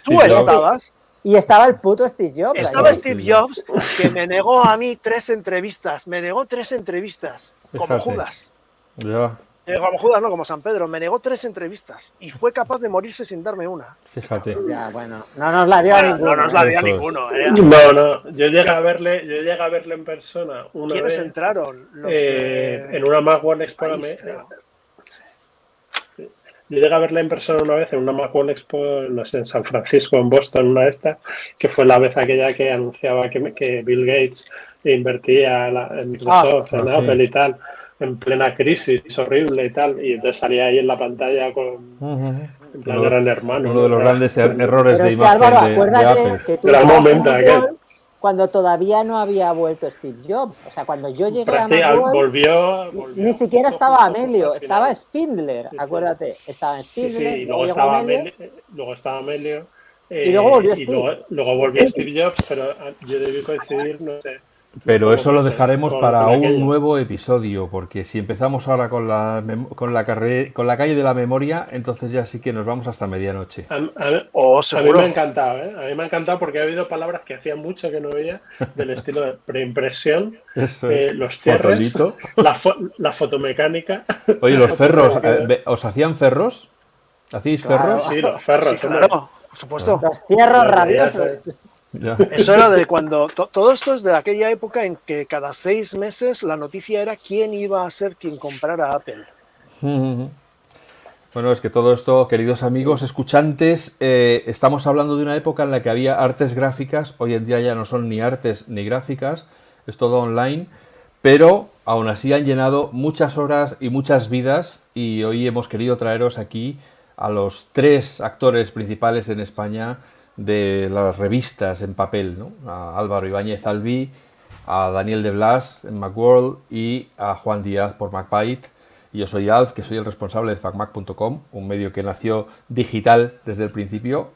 Tú estabas... Y estaba el puto Steve Jobs. Estaba Steve Jobs, que me negó a mí 3 entrevistas. Me negó 3 entrevistas. Como Judas. Ya. Como Judas, no, como San Pedro. Me negó 3 entrevistas. Y fue capaz de morirse sin darme una. Fíjate. Ya, bueno. No nos la dio a ninguno. No nos la dio a ninguno. No. Yo llegué a verle en persona una vez. ¿Quiénes entraron? En una Macworld Expo. Yo llegué a verla en persona una vez en una Macworld Expo, no sé, en San Francisco, en Boston, una de estas, que fue la vez aquella que anunciaba que Bill Gates invertía en Microsoft, en Apple y tal, en plena crisis horrible y tal, y entonces salía ahí en la pantalla con en plan Gran Hermano. Uno de los grandes errores de imagen Álvaro, de Apple. Gran momento aquel. Cuando todavía no había vuelto Steve Jobs. O sea, cuando yo llegué a Macworld, volvió, ni siquiera estaba Amelio, estaba Spindler, acuérdate. Estaba Spindler, y luego estaba Amelio. Y luego volvió Steve. Luego volvió Steve Jobs, pero yo debí coincidir, no sé, Pero eso lo dejaremos para un aquello. nuevo episodio, porque si empezamos ahora con la calle de la memoria, entonces ya sí que nos vamos hasta medianoche. A mí seguro. me ha encantado, ¿eh? A mí me ha encantado porque ha habido palabras que hacía mucho que no veía, del estilo de preimpresión, Eso es. los cierres, Fotolito. la fotomecánica. Oye, los ferros, ¿os hacían ferros? ¿Hacíais Claro. ferros? Sí, los ferros, Sí, hombre. claro, por supuesto. Los cierros Ya rabiosos. sabes. Ya. Eso era de cuando. Todo esto es de aquella época en que cada 6 meses la noticia era quién iba a ser quien comprara Apple. Bueno, es que todo esto, queridos amigos escuchantes, estamos hablando de una época en la que había artes gráficas, hoy en día ya no son ni artes ni gráficas, es todo online, pero aún así han llenado muchas horas y muchas vidas y hoy hemos querido traeros aquí a los 3 actores principales en España de las revistas en papel, ¿no? A Álvaro Ibáñez Albi, a Daniel de Blas en Macworld y a Juan Díaz por MacByte. Y yo soy Alf, que soy el responsable de facmac.com, un medio que nació digital desde el principio,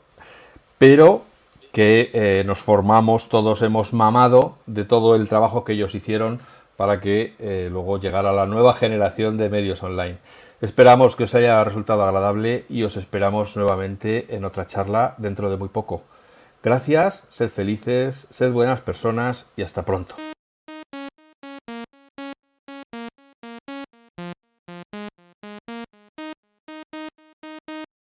pero que nos formamos, todos hemos mamado de todo el trabajo que ellos hicieron para que luego llegara la nueva generación de medios online. Esperamos que os haya resultado agradable y os esperamos nuevamente en otra charla dentro de muy poco. Gracias, sed felices, sed buenas personas y hasta pronto.